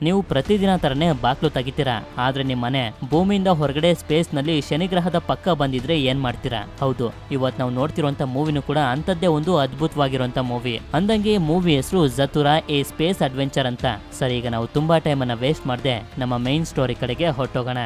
ನೀವು ಪ್ರತಿದಿನ ತರನೇ ಬಾಕ್ಲು ತೆಗಿತೀರಾ, ಆದ್ರೆ ನಿಮ್ ಮನೆ ಭೂಮಿಯಿಂದ ಹೊರಗಡೆ ಸ್ಪೇಸ್ ನಲ್ಲಿ ಶನಿಗ್ರಹದ ಪಕ್ಕ ಬಂದಿದ್ರೆ ಏನ್ ಮಾಡ್ತೀರಾ? ಹೌದು, ಇವತ್ ನಾವು ನೋಡ್ತಿರುವಂತ ಮೂವಿನೂ ಕೂಡ ಅಂತದ್ದೇ ಒಂದು ಅದ್ಭುತವಾಗಿರುವಂತ ಮೂವಿ. ಅಂದಂಗೆ ಮೂವಿ ಹೆಸರು ಜತುರಾ ಎ ಸ್ಪೇಸ್ ಅಡ್ವೆಂಚರ್ ಅಂತ. ಸರಿ, ಈಗ ನಾವು ತುಂಬಾ ಟೈಮ್ ಅನ್ನ ವೇಸ್ಟ್ ಮಾಡದೆ ನಮ್ಮ ಮೈನ್ ಸ್ಟೋರಿ ಕಡೆಗೆ ಹೊರಟೋಗೋಣ.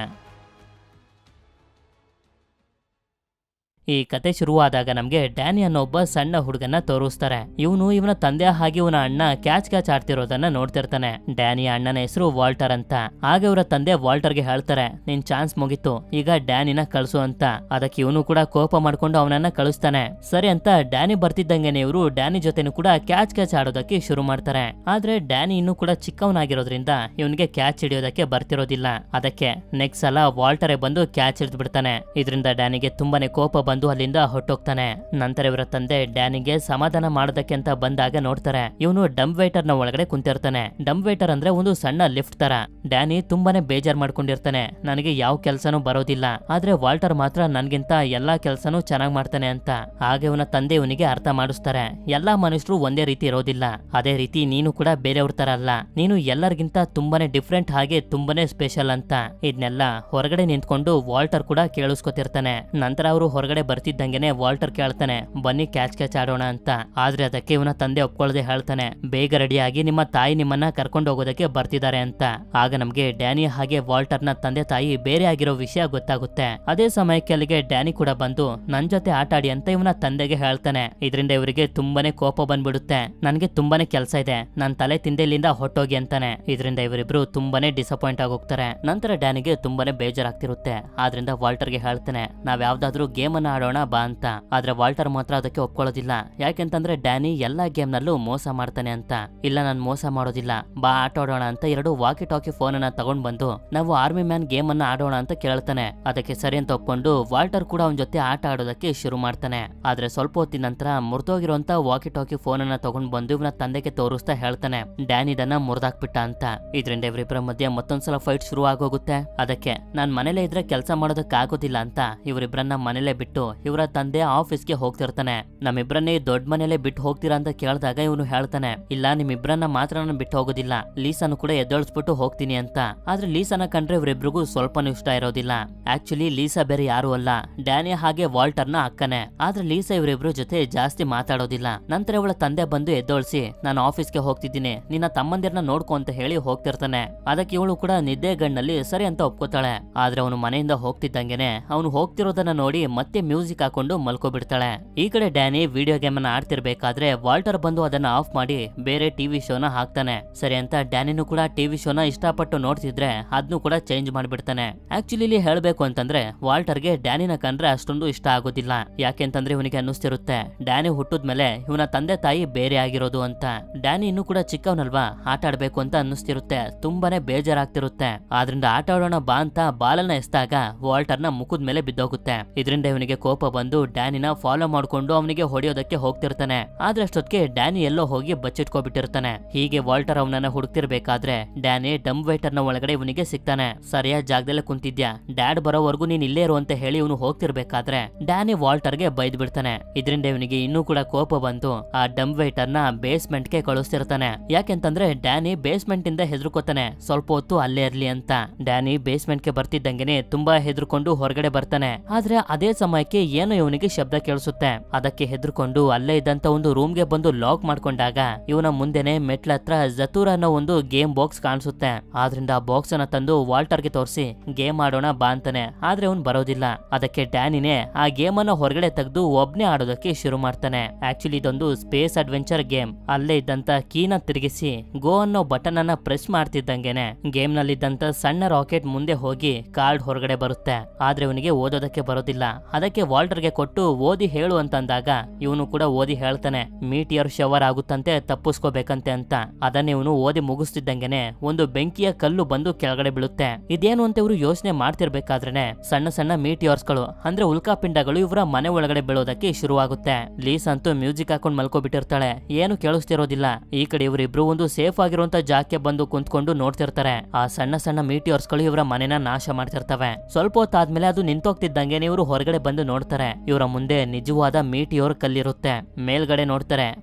ಈ ಕತೆ ಶುರುವಾದಾಗ ನಮ್ಗೆ ಡ್ಯಾನಿ ಅನ್ನೋ ಒಬ್ಬ ಸಣ್ಣ ಹುಡುಗನ್ನ ತೋರಿಸ್ತಾರೆ. ಇವನ ತಂದೆ ಹಾಗೆ ಇವನ ಅಣ್ಣ ಕ್ಯಾಚ್ ಆಡ್ತಿರೋದನ್ನ ನೋಡ್ತಿರ್ತಾನೆ. ಡ್ಯಾನಿಯ ಅಣ್ಣನ ಹೆಸರು ವಾಲ್ಟರ್ ಅಂತ. ಆಗ ಇವರ ತಂದೆ ವಾಲ್ಟರ್ಗೆ ಹೇಳ್ತಾರೆ, ನಿನ್ ಚಾನ್ಸ್ ಮುಗಿತು, ಈಗ ಡ್ಯಾನಿನ ಕಳ್ಸು ಅಂತ. ಅದಕ್ಕೆ ಇವನು ಕೂಡ ಕೋಪ ಮಾಡ್ಕೊಂಡು ಅವನನ್ನ ಕಳಿಸ್ತಾನೆ. ಸರಿ ಅಂತ ಡ್ಯಾನಿ ಬರ್ತಿದ್ದಂಗೆನೆ ಇವರು ಡ್ಯಾನಿ ಜೊತೆನೂ ಕೂಡ ಕ್ಯಾಚ್ ಆಡೋದಕ್ಕೆ ಶುರು ಮಾಡ್ತಾರೆ. ಆದ್ರೆ ಡ್ಯಾನಿ ಇನ್ನೂ ಕೂಡ ಚಿಕ್ಕವನಾಗಿರೋದ್ರಿಂದ ಇವನಿಗೆ ಕ್ಯಾಚ್ ಹಿಡಿಯೋದಕ್ಕೆ ಬರ್ತಿರೋದಿಲ್ಲ. ಅದಕ್ಕೆ ನೆಕ್ಸ್ಟ್ ಸಲ ವಾಲ್ಟರೇ ಬಂದು ಕ್ಯಾಚ್ ಹಿಡಿದು ಬಿಡ್ತಾನೆ. ಇದರಿಂದ ಡ್ಯಾನಿಗೆ ತುಂಬಾನೇ ಕೋಪ ಬಂದು ಅಲ್ಲಿಂದ ಹೊಟ್ಟೋಗ್ತಾನೆ. ನಂತರ ಇವರ ತಂದೆ ಡ್ಯಾನಿಗೆ ಸಮಾಧಾನ ಮಾಡೋದಕ್ಕೆ ಅಂತ ಬಂದಾಗ ನೋಡ್ತಾರೆ, ಇವನು ಡಂಪ್ ವೇಟರ್ ನ ಒಳಗಡೆ ಕುಂತಿರ್ತಾನೆ. ಡಂಪ್ ವೇಟರ್ ಅಂದ್ರೆ ಒಂದು ಸಣ್ಣ ಲಿಫ್ಟ್ ತರ. ಡ್ಯಾನಿ ತುಂಬಾನೇ ಬೇಜಾರ್ ಮಾಡ್ಕೊಂಡಿರ್ತಾನೆ, ನನಗೆ ಯಾವ ಕೆಲ್ಸನೂ ಬರೋದಿಲ್ಲ, ಆದ್ರೆ ವಾಲ್ಟರ್ ಮಾತ್ರ ನನ್ಗಿಂತ ಎಲ್ಲಾ ಕೆಲ್ಸನೂ ಚೆನ್ನಾಗ್ ಮಾಡ್ತಾನೆ ಅಂತ. ಹಾಗೆ ಇವನ ತಂದೆ ಇವನಿಗೆ ಅರ್ಥ ಮಾಡಿಸ್ತಾರೆ, ಎಲ್ಲಾ ಮನುಷ್ಯರು ಒಂದೇ ರೀತಿ ಇರೋದಿಲ್ಲ, ಅದೇ ರೀತಿ ನೀನು ಕೂಡ ಬೇರೆಯವ್ರ ತರ ಅಲ್ಲ, ನೀನು ಎಲ್ಲರಿಗಿಂತ ತುಂಬಾನೇ ಡಿಫ್ರೆಂಟ್ ಹಾಗೆ ತುಂಬಾನೇ ಸ್ಪೆಷಲ್ ಅಂತ. ಇದನ್ನೆಲ್ಲ ಹೊರಗಡೆ ನಿಂತ್ಕೊಂಡು ವಾಲ್ಟರ್ ಕೂಡ ಕೇಳಿಸ್ಕೊತಿರ್ತಾನೆ. ನಂತರ ಅವರು ಹೊರಗಡೆ ಬರ್ತಿದ್ದಂಗೆನೆ ವಾಲ್ಟರ್ ಕೇಳ್ತಾನೆ, ಬನ್ನಿ ಕ್ಯಾಚ್ ಆಡೋಣ ಅಂತ. ಆದ್ರೆ ಅದಕ್ಕೆ ಇವನ ತಂದೆ ಒಪ್ಕೊಳ್ಳದೆ ಹೇಳ್ತಾನೆ, ಬೇಗ ರೆಡಿಯಾಗಿ ನಿಮ್ಮ ತಾಯಿ ನಿಮ್ಮನ್ನ ಕರ್ಕೊಂಡು ಹೋಗೋದಕ್ಕೆ ಬರ್ತಿದ್ದಾರೆ ಅಂತ. ಆಗ ನಮ್ಗೆ ಡ್ಯಾನಿ ಹಾಗೆ ವಾಲ್ಟರ್ ನ ತಂದೆ ತಾಯಿ ಬೇರೆ ಆಗಿರೋ ವಿಷಯ ಗೊತ್ತಾಗುತ್ತೆ. ಅದೇ ಸಮಯಕ್ಕೆ ಅಲ್ಲಿಗೆ ಡ್ಯಾನಿ ಕೂಡ ಬಂದು ನನ್ ಜೊತೆ ಆಟ ಆಡಿ ಅಂತ ಇವನ ತಂದೆಗೆ ಹೇಳ್ತಾನೆ. ಇದರಿಂದ ಇವರಿಗೆ ತುಂಬಾನೇ ಕೋಪ ಬಂದ್ಬಿಡುತ್ತೆ. ನನ್ಗೆ ತುಂಬಾನೇ ಕೆಲಸ ಇದೆ, ನನ್ ತಲೆ ತಿಂದೆಲ್ಲಿಂದ ಹೊಟ್ಟೋಗಿ ಅಂತಾನೆ. ಇದರಿಂದ ಇವರಿಬ್ರು ತುಂಬಾನೇ ಡಿಸಪಾಯಿಂಟ್ ಆಗೋಗ್ತಾರೆ. ನಂತರ ಡ್ಯಾನಿಗೆ ತುಂಬಾನೇ ಬೇಜಾರಾಗ್ತಿರುತ್ತೆ. ಆದ್ರಿಂದ ವಾಲ್ಟರ್ಗೆ ಹೇಳ್ತಾನೆ, ನಾವ್ ಯಾವ್ದಾದ್ರು ಗೇಮ್ ಅನ್ನ ಆಡೋಣ ಬಾ ಅಂತ. ಆದ್ರೆ ವಾಲ್ಟರ್ ಮಾತ್ರ ಅದಕ್ಕೆ ಒಪ್ಕೊಳ್ಳೋದಿಲ್ಲ. ಯಾಕೆಂತಂದ್ರೆ ಡ್ಯಾನಿ ಎಲ್ಲಾ ಗೇಮ್ ನಲ್ಲೂ ಮೋಸ ಮಾಡ್ತಾನೆ ಅಂತ. ಇಲ್ಲ, ನಾನ್ ಮೋಸ ಮಾಡೋದಿಲ್ಲ, ಬಾ ಆಟ ಆಡೋಣ ಅಂತ ಎರಡು ವಾಕಿ ಟಾಕಿ ಫೋನ್ ಅನ್ನ ತಗೊಂಡ್ ಬಂದು ನಾವು ಆರ್ಮಿ ಮ್ಯಾನ್ ಗೇಮ್ ಅನ್ನ ಆಡೋಣ ಅಂತ ಕೇಳ್ತಾನೆ. ಅದಕ್ಕೆ ಸರಿ ಅಂತ ಒಪ್ಕೊಂಡು ವಾಲ್ಟರ್ ಕೂಡ ಅವನ ಜೊತೆ ಆಟ ಆಡೋದಕ್ಕೆ ಶುರು ಮಾಡ್ತಾನೆ. ಆದ್ರೆ ಸ್ವಲ್ಪ ಹೊತ್ತಿನ ನಂತರ ಮುರಿದೋಗಿರುವಂತ ವಾಕಿ ಟಾಕಿ ಫೋನ್ ಅನ್ನ ತಗೊಂಡ್ ಬಂದು ಇವನ ತಂದೆಗೆ ತೋರಿಸ್ತಾ ಹೇಳ್ತಾನೆ, ಡ್ಯಾನಿ ಇದನ್ನ ಮುರಿದಾಕ್ಬಿಟ್ಟ ಅಂತ. ಇದರಿಂದ ಇವರಿಬ್ಬರ ಮಧ್ಯೆ ಮತ್ತೊಂದ್ಸಲ ಫೈಟ್ ಶುರು ಆಗೋಗುತ್ತೆ. ಅದಕ್ಕೆ ನಾನ್ ಮನೇಲೆ ಇದ್ರೆ ಕೆಲಸ ಮಾಡೋದಕ್ಕೆ ಆಗೋದಿಲ್ಲ ಅಂತ ಇವರಿಬ್ಬರನ್ನ ಮನೇಲೆ ಬಿಟ್ಟು ಇವರ ತಂದೆ ಆಫೀಸ್ಗೆ ಹೋಗ್ತಿರ್ತಾನೆ. ನಮ್ಮಿಬ್ರನ್ನೇ ದೊಡ್ಡ ಮನೇಲೆ ಬಿಟ್ಟು ಹೋಗ್ತೀರಾ ಅಂತ ಕೇಳಿದಾಗ ಇವನು ಹೇಳ್ತಾನೆ, ಇಲ್ಲ, ನಿಮ್ಮಿಬ್ರನ್ನ ಮಾತ್ರ ನಾನು ಬಿಟ್ಟು ಹೋಗೋದಿಲ್ಲ, ಲೀಸಾನು ಕೂಡ ಎದ್ದೊಳಿಸ್ಬಿಟ್ಟು ಹೋಗ್ತೀನಿ ಅಂತ. ಆದ್ರೆ ಲೀಸಾನ ಕಂಡ್ರೆ ಇವರಿಬ್ರಿಗೂ ಸ್ವಲ್ಪನೂ ಇಷ್ಟ ಇರೋದಿಲ್ಲ. ಆಕ್ಚುಲಿ ಲೀಸಾ ಬೇರೆ ಯಾರು ಅಲ್ಲ, ಡ್ಯಾನಿ ಹಾಗೆ ವಾಲ್ಟರ್ ನ ಅಕ್ಕನೆ. ಆದ್ರೆ ಲೀಸಾ ಇವರಿಬ್ರು ಜೊತೆ ಜಾಸ್ತಿ ಮಾತಾಡೋದಿಲ್ಲ. ನಂತರ ಇವಳ ತಂದೆ ಬಂದು ಎದ್ದೊಳಿಸಿ, ನಾನು ಆಫೀಸ್ಗೆ ಹೋಗ್ತಿದ್ದೀನಿ, ನಿನ್ನ ತಮ್ಮಂದಿರನ್ನ ನೋಡ್ಕೊ ಅಂತ ಹೇಳಿ ಹೋಗ್ತಿರ್ತಾನೆ. ಅದಕ್ಕೆ ಇವಳು ಕೂಡ ನಿದ್ದೆಗಣ್ಣಲ್ಲಿ ಸರಿ ಅಂತ ಒಪ್ಕೋತಾಳೆ. ಆದ್ರೆ ಅವನು ಮನೆಯಿಂದ ಹೋಗ್ತಿದ್ದಂಗೆನೆ ಅವನು ಹೋಗ್ತಿರೋದನ್ನ ನೋಡಿ ಮತ್ತೆ ಮ್ಯೂಸಿಕ್ ಹಾಕೊಂಡು ಮಲ್ಕೋಬಿಡ್ತಾಳೆ. ಈ ಕಡೆ ಡ್ಯಾನಿ ವಿಡಿಯೋ ಗೇಮ್ ಅನ್ನ ಆಡ್ತಿರ್ಬೇಕಾದ್ರೆ ವಾಲ್ಟರ್ ಬಂದು ಅದನ್ನ ಆಫ್ ಮಾಡಿ ಬೇರೆ ಟಿವಿ ಶೋನ ಹಾಕ್ತಾನೆ. ಸರಿ ಅಂತ ಡ್ಯಾನಿನೂ ಕೂಡ ಟಿವಿ ಶೋನ ಇಷ್ಟಪಟ್ಟು ನೋಡ್ತಿದ್ರೆ ಅದನ್ನು ಕೂಡ ಚೇಂಜ್ ಮಾಡ್ಬಿಡ್ತಾನೆ. ಆಕ್ಚುಲಿ ಇಲ್ಲಿ ಹೇಳ್ಬೇಕು ಅಂತಂದ್ರೆ ವಾಲ್ಟರ್ಗೆ ಡ್ಯಾನಿನ ಕಂಡ್ರೆ ಅಷ್ಟೊಂದು ಇಷ್ಟ ಆಗೋದಿಲ್ಲ. ಯಾಕೆಂತಂದ್ರೆ ಇವನಿಗೆ ಅನ್ನಿಸ್ತಿರುತ್ತೆ, ಡ್ಯಾನಿ ಹುಟ್ಟಿದ್ಮೇಲೆ ಇವನ ತಂದೆ ತಾಯಿ ಬೇರೆ ಆಗಿರೋದು ಅಂತ. ಡ್ಯಾನಿ ಇನ್ನೂ ಕೂಡ ಚಿಕ್ಕವನಲ್ವಾ, ಆಟ ಆಡ್ಬೇಕು ಅಂತ ಅನ್ನಿಸ್ತಿರುತ್ತೆ, ತುಂಬಾನೇ ಬೇಜಾರಾಗ್ತಿರುತ್ತೆ. ಆದ್ರಿಂದ ಆಟ ಆಡೋಣ ಬಾ ಅಂತ ಬಾಲನ್ನ ಎಸ್ದಾಗ ವಾಲ್ಟರ್ ನ ಮುಖದ ಮೇಲೆ ಬಿದ್ದೋಗುತ್ತೆ. ಇದರಿಂದ ಇವನಿಗೆ ಕೋಪ ಬಂದು ಡ್ಯಾನಿನ ಫಾಲೋ ಮಾಡ್ಕೊಂಡು ಅವನಿಗೆ ಹೊಡೆಯೋದಕ್ಕೆ ಹೋಗ್ತಿರ್ತಾನೆ. ಆದ್ರೆ ಅಷ್ಟೊತ್ತಿಗೆ ಡ್ಯಾನಿ ಎಲ್ಲೋ ಹೋಗಿ ಬಚ್ಚಿಟ್ಕೋಬಿಟ್ಟಿರ್ತಾನೆ. ಹೀಗೆ ವಾಲ್ಟರ್ ಅವನನ್ನ ಹುಡುಕ್ತಿರ್ಬೇಕಾದ್ರೆ ಡ್ಯಾನಿ ಡಂಪ್ ವೇಟರ್ ನ ಒಳಗಡೆ ಇವನಿಗೆ ಸಿಗ್ತಾನೆ. ಸರಿಯಾದ ಜಾಗದಲ್ಲೇ ಕುಂತಿದ್ಯಾ, ಡ್ಯಾಡ್ ಬರೋವರೆಗೂ ನೀನ್ ಇಲ್ಲೇ ಇರು ಅಂತ ಹೇಳಿ ಇವನು ಹೋಗ್ತಿರ್ಬೇಕಾದ್ರೆ ಡ್ಯಾನಿ ವಾಲ್ಟರ್ಗೆ ಬೈದ್ ಬಿಡ್ತಾನೆ. ಇದರಿಂದ ಇವನಿಗೆ ಇನ್ನೂ ಕೂಡ ಕೋಪ ಬಂದು ಆ ಡಂಪ್ ವೇಟರ್ ನ ಬೇಸ್ಮೆಂಟ್ ಗೆ ಕಳಿಸ್ತಿರ್ತಾನೆ. ಯಾಕೆಂತಂದ್ರೆ ಡ್ಯಾನಿ ಬೇಸ್ಮೆಂಟ್ ಇಂದ ಹೆದರ್ಕೋತಾನೆ, ಸ್ವಲ್ಪ ಹೊತ್ತು ಅಲ್ಲೇ ಇರ್ಲಿ ಅಂತ. ಡ್ಯಾನಿ ಬೇಸ್ಮೆಂಟ್ ಗೆ ಬರ್ತಿದ್ದಂಗೆನೆ ತುಂಬಾ ಹೆದರ್ಕೊಂಡು ಹೊರಗಡೆ ಬರ್ತಾನೆ. ಆದ್ರೆ ಅದೇ ಸಮಯಕ್ಕೆ ಏನೋ ಇವನಿಗೆ ಶಬ್ದ ಕೇಳಿಸುತ್ತೆ. ಅದಕ್ಕೆ ಹೆದರ್ಕೊಂಡು ಅಲ್ಲೇ ಇದ್ದಂತ ಒಂದು ರೂಮ್ಗೆ ಬಂದು ಲಾಕ್ ಮಾಡ್ಕೊಂಡಾಗ ಇವನ ಮುಂದೆನೆ ಮೆಟ್ಲ ಹತ್ರ ಜತೂರ್ ಅನ್ನೋ ಒಂದು ಗೇಮ್ ಬಾಕ್ಸ್ ಕಾಣಿಸುತ್ತೆ. ಆದ್ರಿಂದ ಆ ಬಾಕ್ಸ್ ಅನ್ನ ತಂದು ವಾಲ್ಟರ್ಗೆ ತೋರಿಸಿ ಗೇಮ್ ಆಡೋಣ ಬಾ ಅಂತಾನೆ. ಆದ್ರೆ ಅವ್ನು ಬರೋದಿಲ್ಲ. ಅದಕ್ಕೆ ಡ್ಯಾನಿನೇ ಆ ಗೇಮ್ ಅನ್ನ ಹೊರಗಡೆ ತೆಗೆದು ಒಬ್ನೇ ಆಡೋದಕ್ಕೆ ಶುರು ಮಾಡ್ತಾನೆ. ಆಕ್ಚುಲಿ ಇದೊಂದು ಸ್ಪೇಸ್ ಅಡ್ವೆಂಚರ್ ಗೇಮ್. ಅಲ್ಲೇ ಇದ್ದಂತ ಕೀನ ತಿರುಗಿಸಿ ಗೋ ಅನ್ನೋ ಬಟನ್ ಅನ್ನ ಪ್ರೆಸ್ ಮಾಡ್ತಿದ್ದಂಗೆನೆ ಗೇಮ್ ನಲ್ಲಿದ್ದಂತ ಸಣ್ಣ ರಾಕೆಟ್ ಮುಂದೆ ಹೋಗಿ ಕಾರ್ಡ್ ಹೊರಗಡೆ ಬರುತ್ತೆ. ಆದ್ರೆ ಇವನಿಗೆ ಓದೋದಕ್ಕೆ ಬರೋದಿಲ್ಲ. ಅದಕ್ಕೆ ವಾಲ್ಟರ್ಗೆ ಕೊಟ್ಟು ಓದಿ ಹೇಳು ಅಂತಂದಾಗ ಇವನು ಕೂಡ ಓದಿ ಹೇಳ್ತಾನೆ, ಮೀಟಿಯರ್ ಶವರ್ ಆಗುತ್ತಂತೆ, ತಪ್ಪಿಸ್ಕೋಬೇಕಂತೆ ಅಂತ. ಅದನ್ನ ಇವನು ಓದಿ ಮುಗಿಸ್ತಿದ್ದಂಗೆನೆ ಒಂದು ಬೆಂಕಿಯ ಕಲ್ಲು ಬಂದು ಕೆಳಗಡೆ ಬೀಳುತ್ತೆ. ಇದೇನು ಅಂತ ಇವರು ಯೋಚನೆ ಮಾಡ್ತಿರ್ಬೇಕಾದ್ರೇನೆ ಸಣ್ಣ ಸಣ್ಣ ಮೀಟಿಯರ್ಸ್ ಗಳು ಅಂದ್ರೆ ಉಲ್ಕಾಪಿಂಡಗಳು ಇವರ ಮನೆ ಒಳಗಡೆ ಬೀಳೋದಕ್ಕೆ ಶುರುವಾಗುತ್ತೆ. ಲೀಸ್ ಅಂತೂ ಮ್ಯೂಸಿಕ್ ಹಾಕೊಂಡು ಮಲ್ಕೋಬಿಟ್ಟಿರ್ತಾಳೆ, ಏನು ಕೇಳಿಸ್ತಿರೋದಿಲ್ಲ. ಈ ಕಡೆ ಇವರಿಬ್ರು ಒಂದು ಸೇಫ್ ಆಗಿರುವಂತ ಜಾಗಕ್ಕೆ ಬಂದು ಕುಂತ್ಕೊಂಡು ನೋಡ್ತಿರ್ತಾರೆ. ಆ ಸಣ್ಣ ಸಣ್ಣ ಮೀಟಿಯರ್ಸ್ ಗಳು ಇವರ ಮನೆನ ನಾಶ ಮಾಡ್ತಿರ್ತವೆ. ಸ್ವಲ್ಪ ಹೊತ್ತಾದ್ಮೇಲೆ ಅದು ನಿಂತೋಗ್ತಿದ್ದಂಗೆ ಇವರು ಹೊರಗಡೆ ಬಂದು ನೋಡ್ತಾರೆ. ಇವರ ಮುಂದೆ ನಿಜವಾದ ಮೀಟಿಯೋರ್ ಕಲ್ಲಿರುತ್ತೆ. ಮೇಲ್ಗಡೆ ನೋಡ್ತಾರೆ,